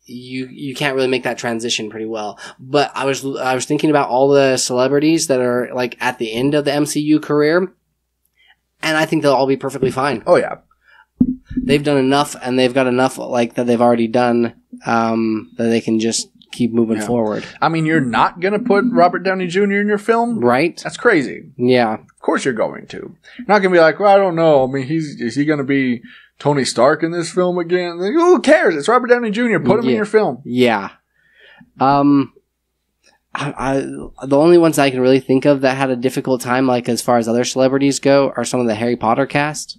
you can't really make that transition pretty well. But I was thinking about all the celebrities that are like at the end of the MCU career, and I think they'll all be perfectly fine. Oh yeah, they've done enough, and they've got enough like that they've already done that they can just keep moving forward. I mean, you're not gonna put Robert Downey Jr. in your film, right? That's crazy. Yeah, of course you're going to. You're not gonna be like, well, I don't know. I mean, is he gonna be Tony Stark in this film again? Like, who cares? It's Robert Downey Jr. Put him in your film. Yeah. The only ones I can really think of that had a difficult time, like as far as other celebrities go, are some of the Harry Potter cast.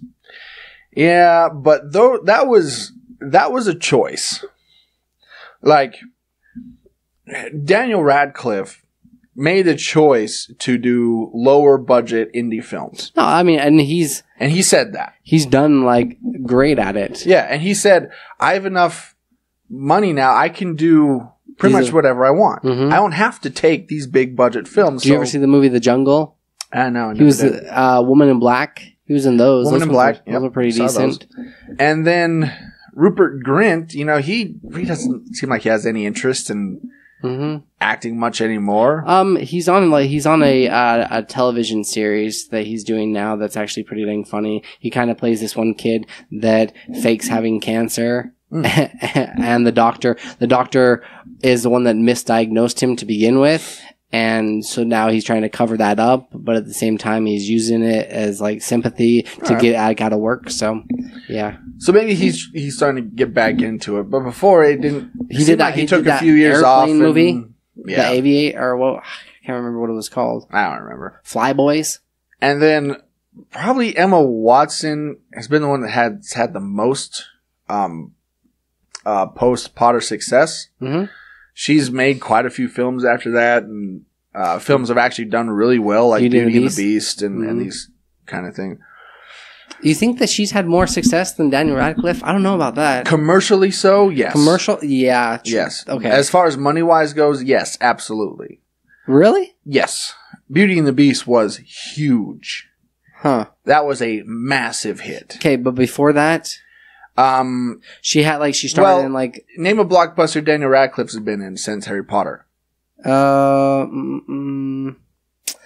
Yeah, but though that was a choice. Like Daniel Radcliffe made a choice to do lower budget indie films. No, I mean, and he said that. He's done like great at it. Yeah, and he said, I have enough money now, I can do pretty much whatever I want. Mm-hmm. I don't have to take these big budget films. Did you ever see the movie The Jungle? I know. He was Woman in Black. He was in those. Woman in Black. Those were pretty decent. Those. And then Rupert Grint, he doesn't seem like he has any interest in acting much anymore. He's on a television series that he's doing now that's actually pretty dang funny. He kind of plays this one kid that fakes having cancer. And the doctor is the one that misdiagnosed him to begin with, and so now he's trying to cover that up, but at the same time he's using it as like sympathy to get out of work. So yeah, so maybe he's starting to get back into it, but before it didn't. He took a few years off. Movie, The Aviator, or what? I can't remember what it was called. I don't remember. Flyboys, and then probably Emma Watson has been the one that has had the most post Potter success. Mm-hmm. She's made quite a few films after that, and films have actually done really well, like Beauty and the Beast and these kind of things. You think that she's had more success than Daniel Radcliffe? I don't know about that. Commercially so, yes. Yeah. Yes. Okay. As far as money-wise goes, yes, absolutely. Really? Yes. Beauty and the Beast was huge. Huh. That was a massive hit. Okay, but before that... she started in like... Name a blockbuster Daniel Radcliffe's been in since Harry Potter.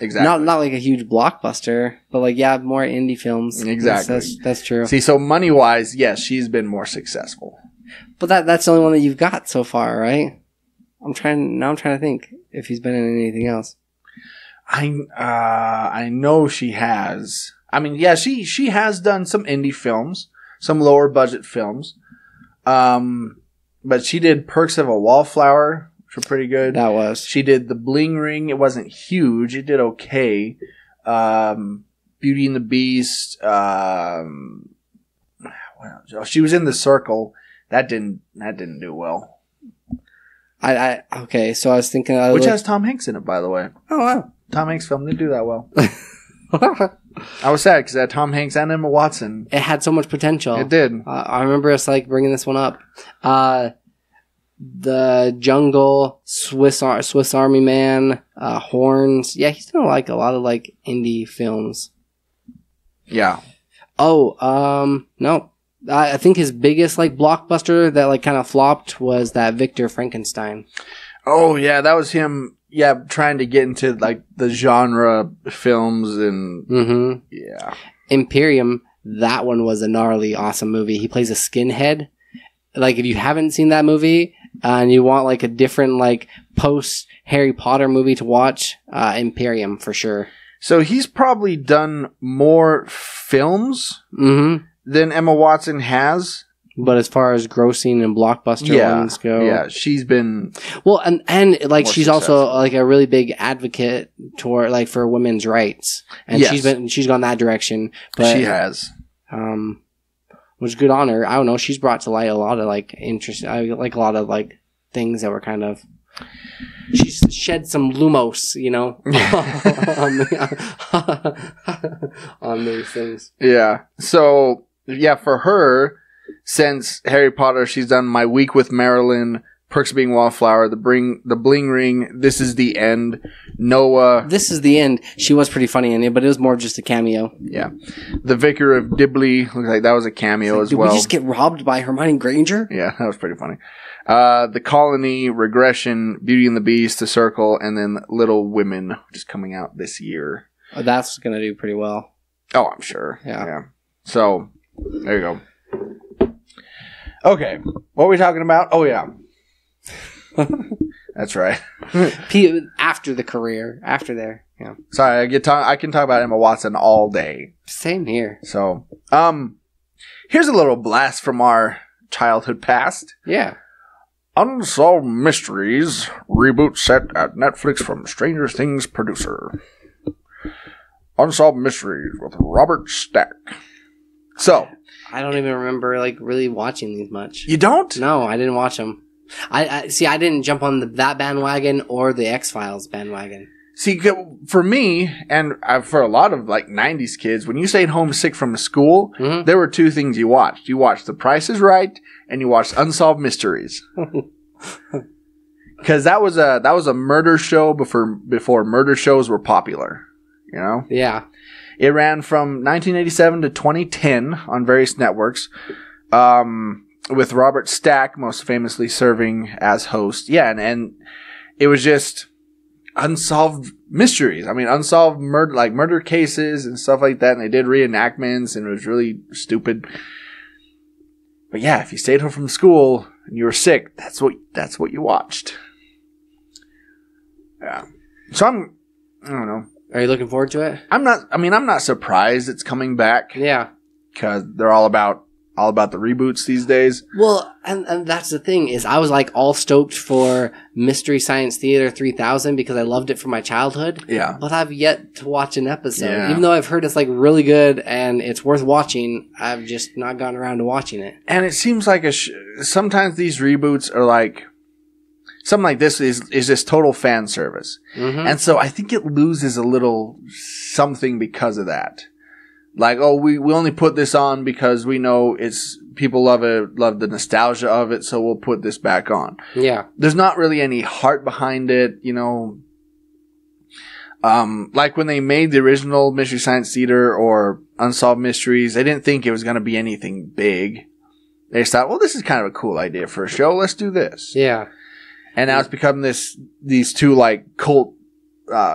Exactly. Not like a huge blockbuster, but like, more indie films. Exactly. That's true. See, so money-wise, yes, she's been more successful. But that's the only one that you've got so far, right? I'm trying to think if he's been in anything else. I know she has. I mean, yeah, she has done some indie films. Some lower budget films. But she did Perks of a Wallflower, which were pretty good. That was. She did The Bling Ring. It wasn't huge. It did okay. Beauty and the Beast. She was in The Circle. That didn't do well. Okay, so I was thinking... Which has Tom Hanks in it, by the way. Oh, wow. Tom Hanks film didn't do that well. I was sad because it had Tom Hanks and Emma Watson. It had so much potential. It did. I remember us like bringing this one up. The Jungle, Swiss Army Man, Horns. Yeah, he's done like a lot of like indie films. Yeah. Oh, no. I think his biggest like blockbuster that like kind of flopped was that Victor Frankenstein. Oh yeah, that was him. Yeah, trying to get into like the genre films and yeah. Imperium, that one was a gnarly, awesome movie. He plays a skinhead. Like if you haven't seen that movie and you want like a different like post Harry Potter movie to watch, Imperium for sure. So he's probably done more films than Emma Watson has. But as far as grossing and blockbuster ones go, yeah, she's been and like she's successful. Also like a really big advocate toward like for women's rights, and she's gone that direction. But she has. Let Which good on her. I don't know. She's brought to light a lot of like interest, like a lot of like things that were kind of. She's shed some lumos, you know, on these things. Yeah. So yeah, for her, since Harry Potter, she's done My Week with Marilyn, Perks of Being Wallflower, the Bling Ring, This Is the End, Noah. This Is the End. She was pretty funny in it, but it was more of just a cameo. Yeah. The Vicar of Dibley, looks like that was a cameo as well. Did we just get robbed by Hermione Granger? Yeah, that was pretty funny. The Colony, Regression, Beauty and the Beast, The Circle, and then Little Women, which is coming out this year. Oh, that's going to do pretty well. Oh, I'm sure. Yeah. So, there you go. Okay. What were we talking about? Oh, yeah. That's right. After the career. After there. Yeah. Sorry, I can talk about Emma Watson all day. Same here. So, here's a little blast from our childhood past. Yeah. Unsolved Mysteries reboot set at Netflix from Stranger Things producer. Unsolved Mysteries with Robert Stack. So, I don't even remember like really watching these much. You don't? No, I didn't watch them. I didn't jump on that bandwagon or the X-Files bandwagon. See, for me, and for a lot of like 90s kids, when you stayed home sick from school, there were two things you watched. You watched The Price is Right, and you watched Unsolved Mysteries. Because that was a murder show before murder shows were popular. You know? Yeah. It ran from 1987 to 2010 on various networks, with Robert Stack most famously serving as host. Yeah, and it was just unsolved mysteries. I mean, unsolved murder cases and stuff like that. And they did reenactments, and it was really stupid. But yeah, if you stayed home from school and you were sick, that's what you watched. Yeah. So I don't know. Are you looking forward to it? I'm not surprised it's coming back. Yeah. Because they're all about the reboots these days. Well, and that's the thing is I was like all stoked for Mystery Science Theater 3000 because I loved it from my childhood. Yeah. But I've yet to watch an episode. Yeah. Even though I've heard it's like really good and it's worth watching, I've just not gotten around to watching it. And it seems like sometimes these reboots are like, something like this is just total fan service. Mm-hmm. And so I think it loses a little something because of that. Like, oh, we only put this on because we know people love the nostalgia of it, so we'll put this back on. Yeah. There's not really any heart behind it, you know. Like when they made the original Mystery Science Theater or Unsolved Mysteries, they didn't think it was going to be anything big. They just thought, well, this is kind of a cool idea for a show. Let's do this. Yeah. And now it's become these two like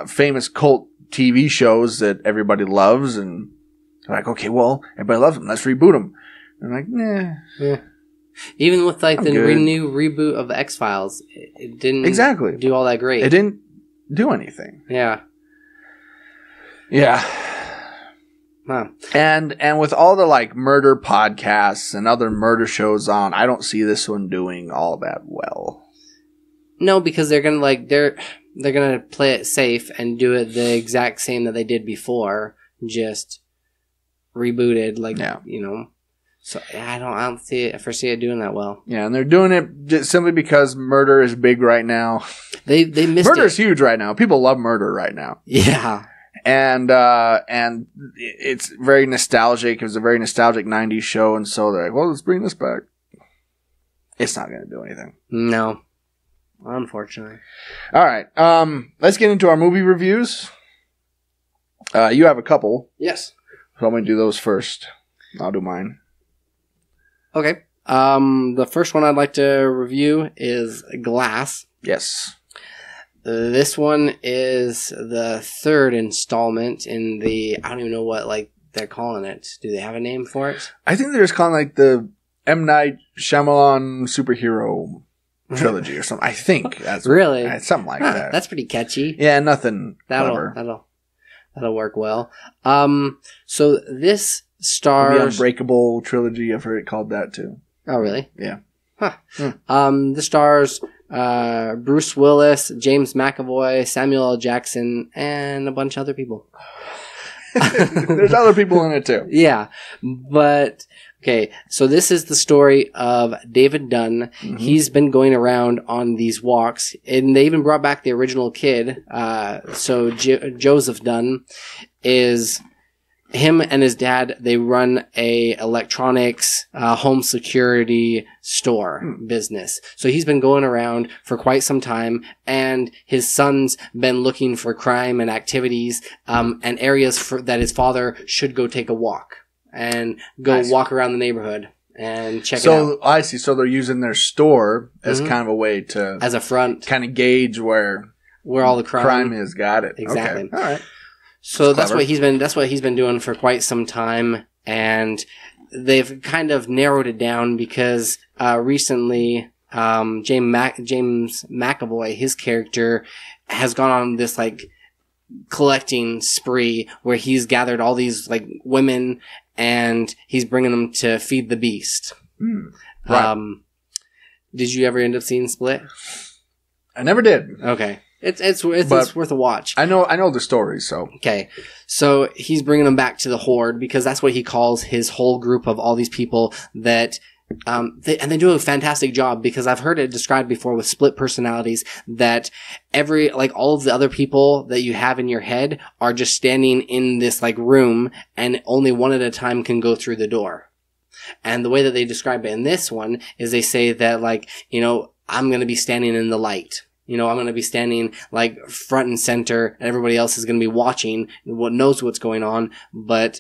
famous cult TV shows that everybody loves, and they're like, okay, well, everybody loves them. Let's reboot them. And I'm like, nah. Yeah. Even with like the new reboot of the X-Files, it didn't do all that great. It didn't do anything. Yeah. Yeah. Huh. And with all the like murder podcasts and other murder shows on, I don't see this one doing all that well. No, because they're gonna they're gonna play it safe and do it the exact same that they did before, just rebooted, you know. So I don't foresee it doing that well. Yeah, and they're doing it just simply because murder is big right now. They missed Murder is huge right now. People love murder right now. Yeah. And it's very nostalgic. It was a very nostalgic 90s show, and so they're like, well, let's bring this back. It's not going to do anything. No. Unfortunately. All right. Let's get into our movie reviews. You have a couple. Yes. So I'm going to do those first. I'll do mine. Okay. The first one I'd like to review is Glass. Yes. This one is the third installment in the, I don't even know what they're calling it. Do they have a name for it? I think they're just calling the M. Night Shyamalan superhero trilogy or something. I think that's really something like that. That's pretty catchy. Yeah, nothing clever. That'll work well. So this stars the Unbreakable trilogy. I've heard it called that too. Oh, really? Yeah. Huh. This stars Bruce Willis, James McAvoy, Samuel L. Jackson, and a bunch of other people. There's other people in it too. Yeah, but okay. So this is the story of David Dunn. Mm-hmm. He's been going around on these walks, and they even brought back the original kid. So Joseph Dunn is him and his dad. They run a electronics home security store business. So he's been going around for quite some time, and his son's been looking for crime and activities and areas that his father should go take a walk and go walk around the neighborhood and check it out. So I see. So they're using their store as kind of a way to as a front, kind of gauge where all the crime is. Got it. Exactly. Okay. All right. So that's what he's been doing for quite some time, and they've kind of narrowed it down because recently James McAvoy, his character, has gone on this like collecting spree where he's gathered all these like women and he's bringing them to feed the beast. Right. Did you ever end up seeing Split? I never did. Okay. It's worth a watch. I know the story, so. Okay. So he's bringing them back to the Horde because that's what he calls his whole group of all these people that, they do a fantastic job because I've heard it described before with split personalities that all of the other people that you have in your head are just standing in this like room and only one at a time can go through the door. And the way that they describe it in this one is they say that like, I'm going to be standing in the light. I'm going to be standing like front and center and everybody else is going to be watching knows what's going on, but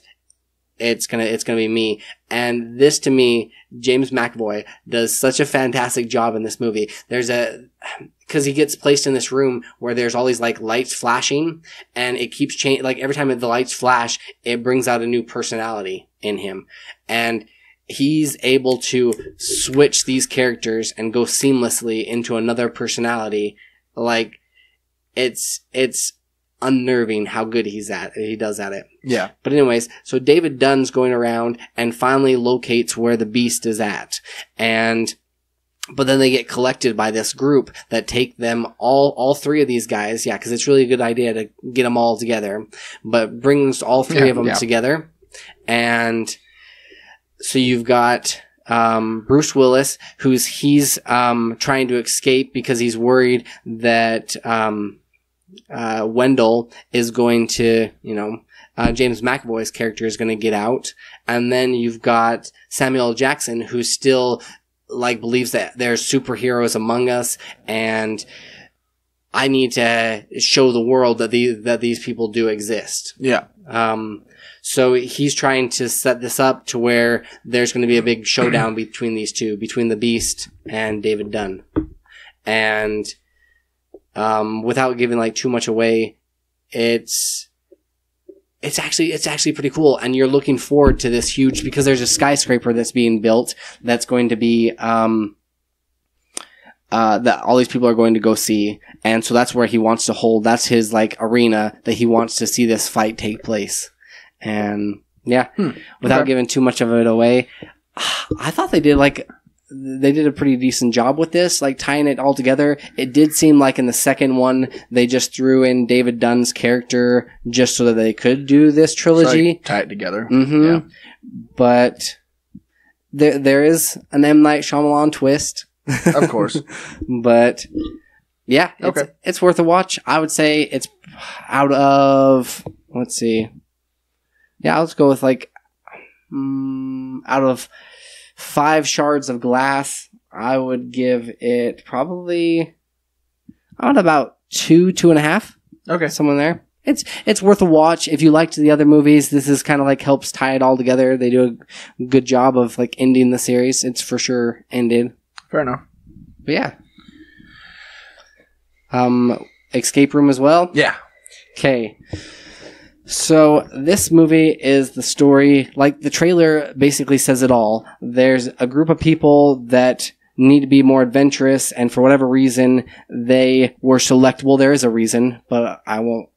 it's going to be me. And this to me, James McAvoy does such a fantastic job in this movie. Cause he gets placed in this room where there's all these like lights flashing and it keeps changing. Like every time the lights flash, it brings out a new personality in him. And he's able to switch these characters and go seamlessly into another personality. Like, it's unnerving how good he does at it. Yeah. But anyways, so David Dunn's going around and finally locates where the beast is at. But then they get collected by this group that take them all three of these guys. Yeah, because it's really a good idea to get them all together. But brings all three of them together. And so you've got Bruce Willis, he's trying to escape because he's worried that Wendell is going to, James McAvoy's character is going to get out. And then you've got Samuel L. Jackson, who still like believes that there's superheroes among us and I need to show the world that these people do exist. Yeah. So he's trying to set this up to where there's going to be a big showdown between these two, between the Beast and David Dunn. And without giving like too much away, it's actually pretty cool. And you're looking forward to this huge, because there's a skyscraper that's being built that's going to be that all these people are going to go see. And so that's where he wants to hold, that's his like arena that he wants to see this fight take place. And yeah, without giving too much of it away, I thought they did a pretty decent job with this, like tying it all together. It did seem like in the second one, they just threw in David Dunn's character just so that they could do this trilogy. So tie it together. Mm-hmm. Yeah. But there is an M. Night Shyamalan twist. Of course. But yeah, it's worth a watch. I would say it's out of, let's see. Yeah, let's go with like, out of 5 shards of glass, I would give it probably about 2.5. Okay. Someone there. It's worth a watch. If you liked the other movies, this is kind of like helps tie it all together. They do a good job of like ending the series. It's for sure ended. Fair enough. But yeah. Escape Room as well? Yeah. Okay. So this movie is the story, like the trailer basically says it all. There's a group of people that need to be more adventurous, and for whatever reason, they were selected. Well, there is a reason, but I won't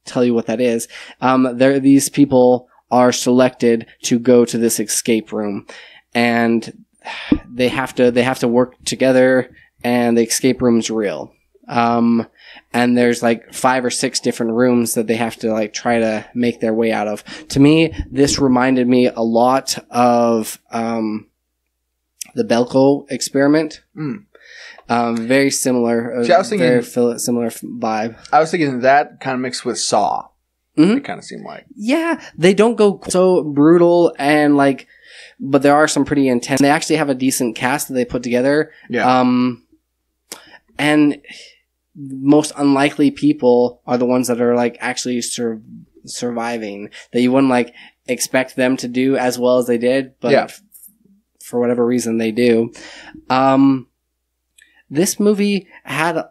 tell you what that is. These people are selected to go to this escape room, and they have to work together, and the escape room's real. and there's like 5 or 6 different rooms that they have to like try to make their way out of. To me, this reminded me a lot of the Belko experiment. Very similar. See, I was thinking, very similar vibe. I was thinking that kind of mixed with Saw. It kind of seemed like. Yeah, they don't go so brutal and like, but there are some pretty intense. They actually have a decent cast that they put together. Yeah. And most unlikely people are the ones that are like actually surviving, that you wouldn't like expect them to do as well as they did, but for whatever reason they do. This movie had,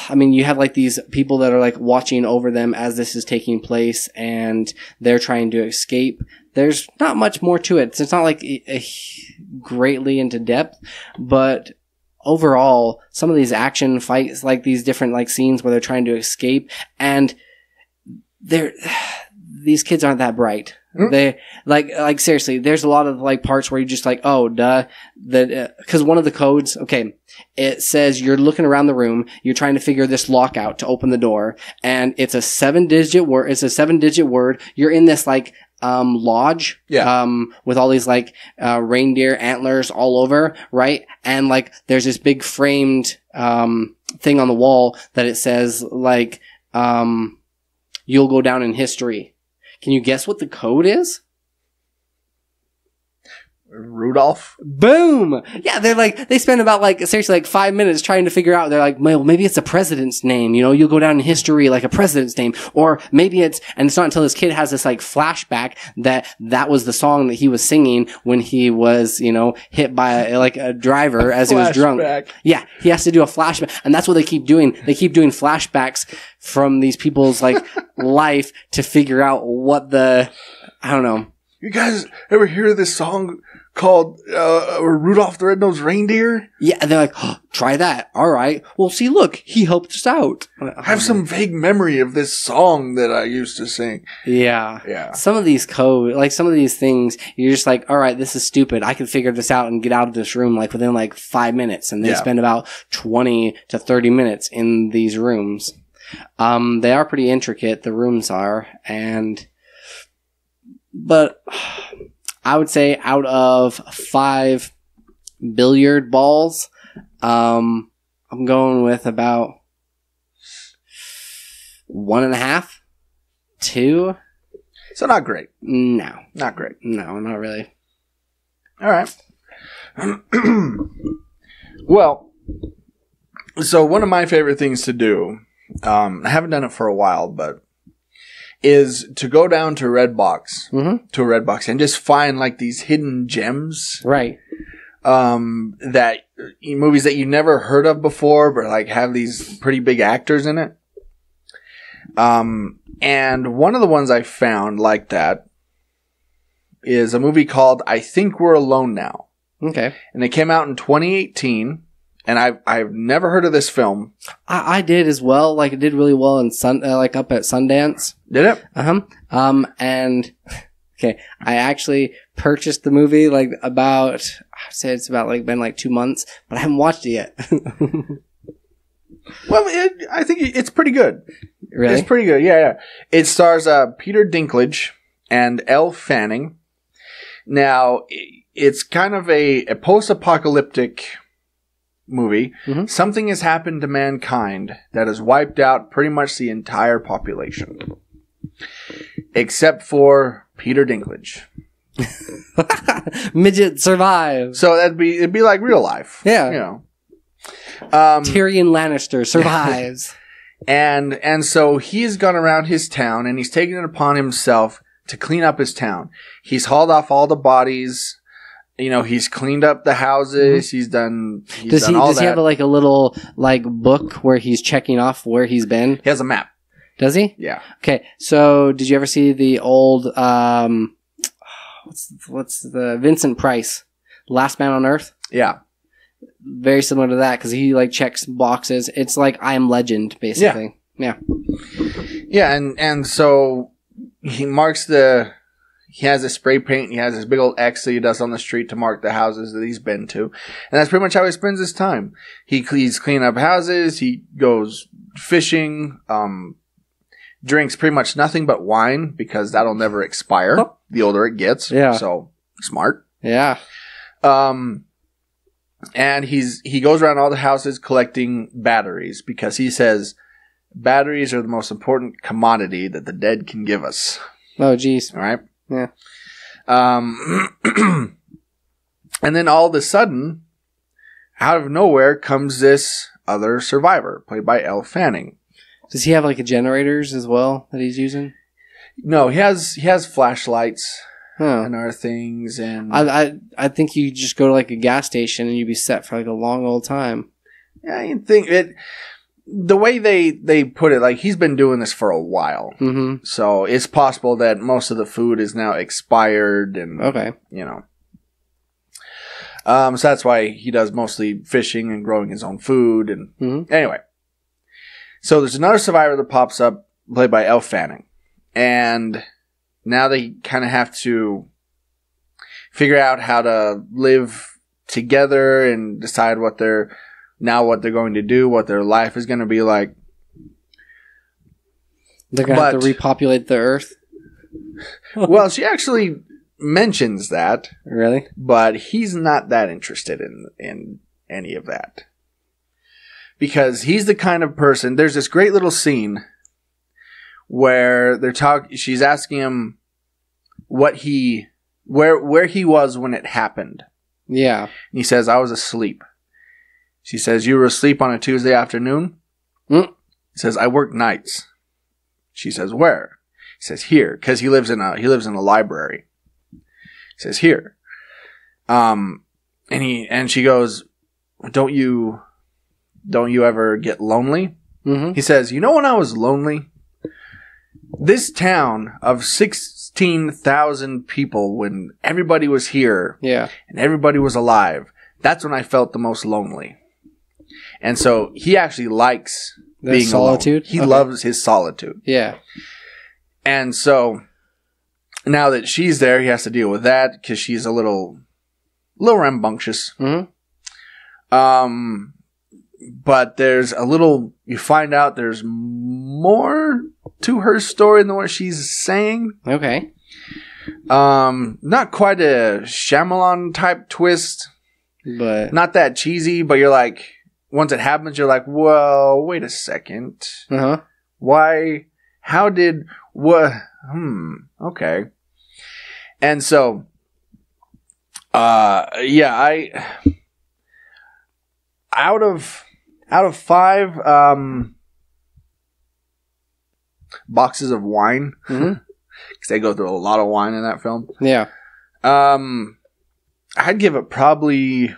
I mean, you have like these people that are like watching over them as this is taking place and they're trying to escape. There's not much more to it. It's not like greatly into depth, but overall, some of these action fights, like these different like scenes where they're trying to escape, and these kids aren't that bright. They like seriously, there's a lot of like parts where you're just like, oh, duh, that, cause one of the codes, okay, it says you're looking around the room, you're trying to figure this lock out to open the door, and it's a 7-digit word, you're in this like, lodge, with all these like, reindeer antlers all over, right? And like, there's this big framed, thing on the wall that it says like, you'll go down in history. Can you guess what the code is? Rudolph? Boom! Yeah, they spend about like, seriously, like 5 minutes trying to figure out, they're like, well, maybe it's a president's name, you know, you'll go down in history like a president's name. Or maybe it's not until this kid has this like flashback that was the song that he was singing when he was, you know, hit by a driver as he was drunk. Yeah, he has to do a flashback. And that's what they keep doing. They keep doing flashbacks from these people's like life to figure out what I don't know. You guys ever hear this song called Rudolph the Red-Nosed Reindeer? Yeah, and they're like, oh, try that. All right. Well, see, look, he helped us out. I have some vague memory of this song that I used to sing. Yeah. Yeah. Some of these some of these things, you're just like, all right, this is stupid. I can figure this out and get out of this room like within like 5 minutes. And they spend about 20 to 30 minutes in these rooms. They are pretty intricate, the rooms are, but I would say out of 5 billiard balls, I'm going with about 1.5, 2. So not great. No. Not great. No, not really. All right. Well, so one of my favorite things to do, I haven't done it for a while, but is to go down to Redbox, to a Redbox, and just find like these hidden gems, right? That movies that you never heard of before, but like have these pretty big actors in it. And one of the ones I found like that is a movie called I Think We're Alone Now. Okay, and it came out in 2018. And I've never heard of this film. I did as well. Like it did really well in like up at Sundance. Did it? And okay, I actually purchased the movie like about, I'd say it's about like been like 2 months, but I haven't watched it yet. Well, I think it's pretty good. Really? It's pretty good. Yeah. It stars Peter Dinklage and Elle Fanning. Now, it's kind of a post-apocalyptic movie. Something has happened to mankind that has wiped out pretty much the entire population, except for Peter Dinklage. Midget survives. So it'd be like real life. Yeah, you know. Tyrion Lannister survives, and so he's gone around his town and he's taken it upon himself to clean up his town. He's hauled off all the bodies. You know, he's cleaned up the houses. He's done. Does he have a little like book where he's checking off where he's been? He has a map. Does he? Yeah. Okay. So, did you ever see the old what's the Vincent Price, Last Man on Earth? Yeah. Very similar to that because he like checks boxes. It's like I Am Legend, basically. Yeah. Yeah, and so he marks the he has a spray paint. He has this big old X that he does on the street to mark the houses that he's been to. And that's pretty much how he spends his time. He's cleaning up houses. He goes fishing, drinks pretty much nothing but wine because that'll never expire the older it gets. Yeah. So, smart. Yeah. And he goes around all the houses collecting batteries because he says batteries are the most important commodity that the dead can give us. Oh, geez. All right? Yeah. And then all of a sudden, out of nowhere comes this other survivor, played by Elle Fanning. Does he have like generators as well that he's using? No, he has flashlights and other things. And I think you just go to like a gas station and you'd be set for like a long old time. Yeah, you'd think it. The way they put it, like he's been doing this for a while, so it's possible that most of the food is now expired, and so that's why he does mostly fishing and growing his own food. And anyway, so there's another survivor that pops up, played by Elle Fanning, and now they kind of have to figure out how to live together and decide what they're going to do, what their life is going to be like. They're going to have to repopulate the earth? Well, she actually mentions that. Really? But he's not that interested in any of that. Because he's the kind of person... There's this great little scene where she's asking him where he was when it happened. Yeah. And he says, I was asleep. She says, you were asleep on a Tuesday afternoon? He says, I work nights. She says, where? He says, here, because he lives in a library. He says, here. And she goes, don't you ever get lonely? He says, you know when I was lonely? This town of 16,000 people, when everybody was here, and everybody was alive, that's when I felt the most lonely. And so he actually likes being solitude. Alone. He loves his solitude. Yeah. And so now that she's there, he has to deal with that because she's a little rambunctious. But you find out there's more to her story than what she's saying. Okay. Not quite a Shyamalan type twist, but not that cheesy, but you're like, once it happens, you're like, well, wait a second. Why? How did, what? Okay. And so, out of 5, boxes of wine, because they go through a lot of wine in that film. Yeah. I'd give it probably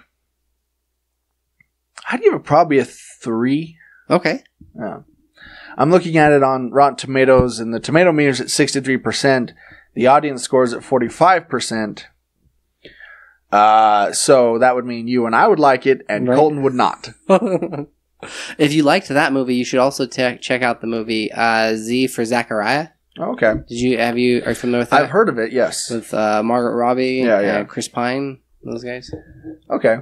a 3. Okay. Yeah. I'm looking at it on Rotten Tomatoes, and the tomato meter's at 63%. The audience scores at 45%. So that would mean you and I would like it, and Colton would not. If you liked that movie, you should also check out the movie Z for Zachariah. Okay. Are you familiar with that? I've heard of it, yes. With Margaret Robbie and Chris Pine, those guys. Okay.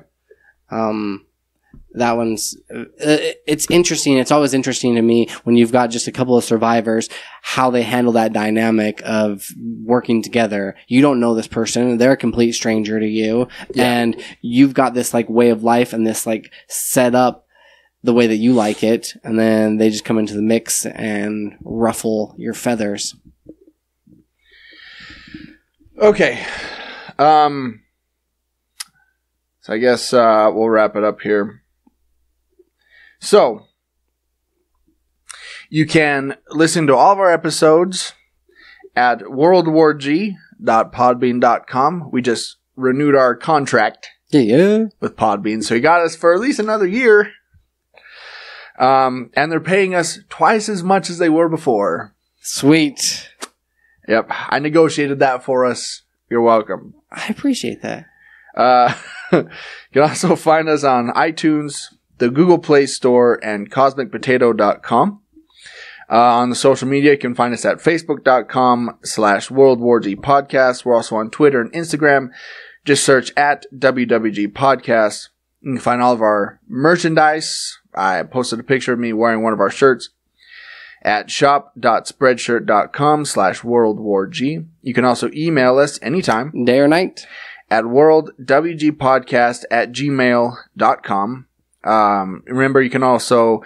That one's it's interesting. It's always interesting to me when you've got just a couple of survivors, how they handle that dynamic of working together. You don't know this person, they're a complete stranger to you, and you've got this like way of life and this like set up the way that you like it, and then they just come into the mix and ruffle your feathers. Okay. So I guess we'll wrap it up here. So, you can listen to all of our episodes at worldwarg.podbean.com. We just renewed our contract with Podbean, so he got us for at least another year. And they're paying us twice as much as they were before. Sweet. Yep, I negotiated that for us. You're welcome. I appreciate that. You can also find us on iTunes, the Google Play Store, and CosmicPotato.com. On the social media, you can find us at facebook.com/World War G Podcast. We're also on Twitter and Instagram. Just search at WWG Podcast. You can find all of our merchandise. I posted a picture of me wearing one of our shirts at shop.spreadshirt.com/World War G. You can also email us anytime. Day or night. At worldwgpodcast@gmail.com. Remember, you can also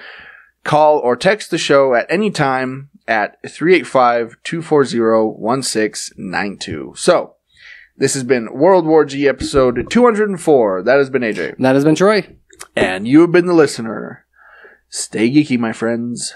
call or text the show at any time at 385-240-1692. So, this has been World War G episode 204. That has been AJ. That has been Troy. And you have been the listener. Stay geeky, my friends.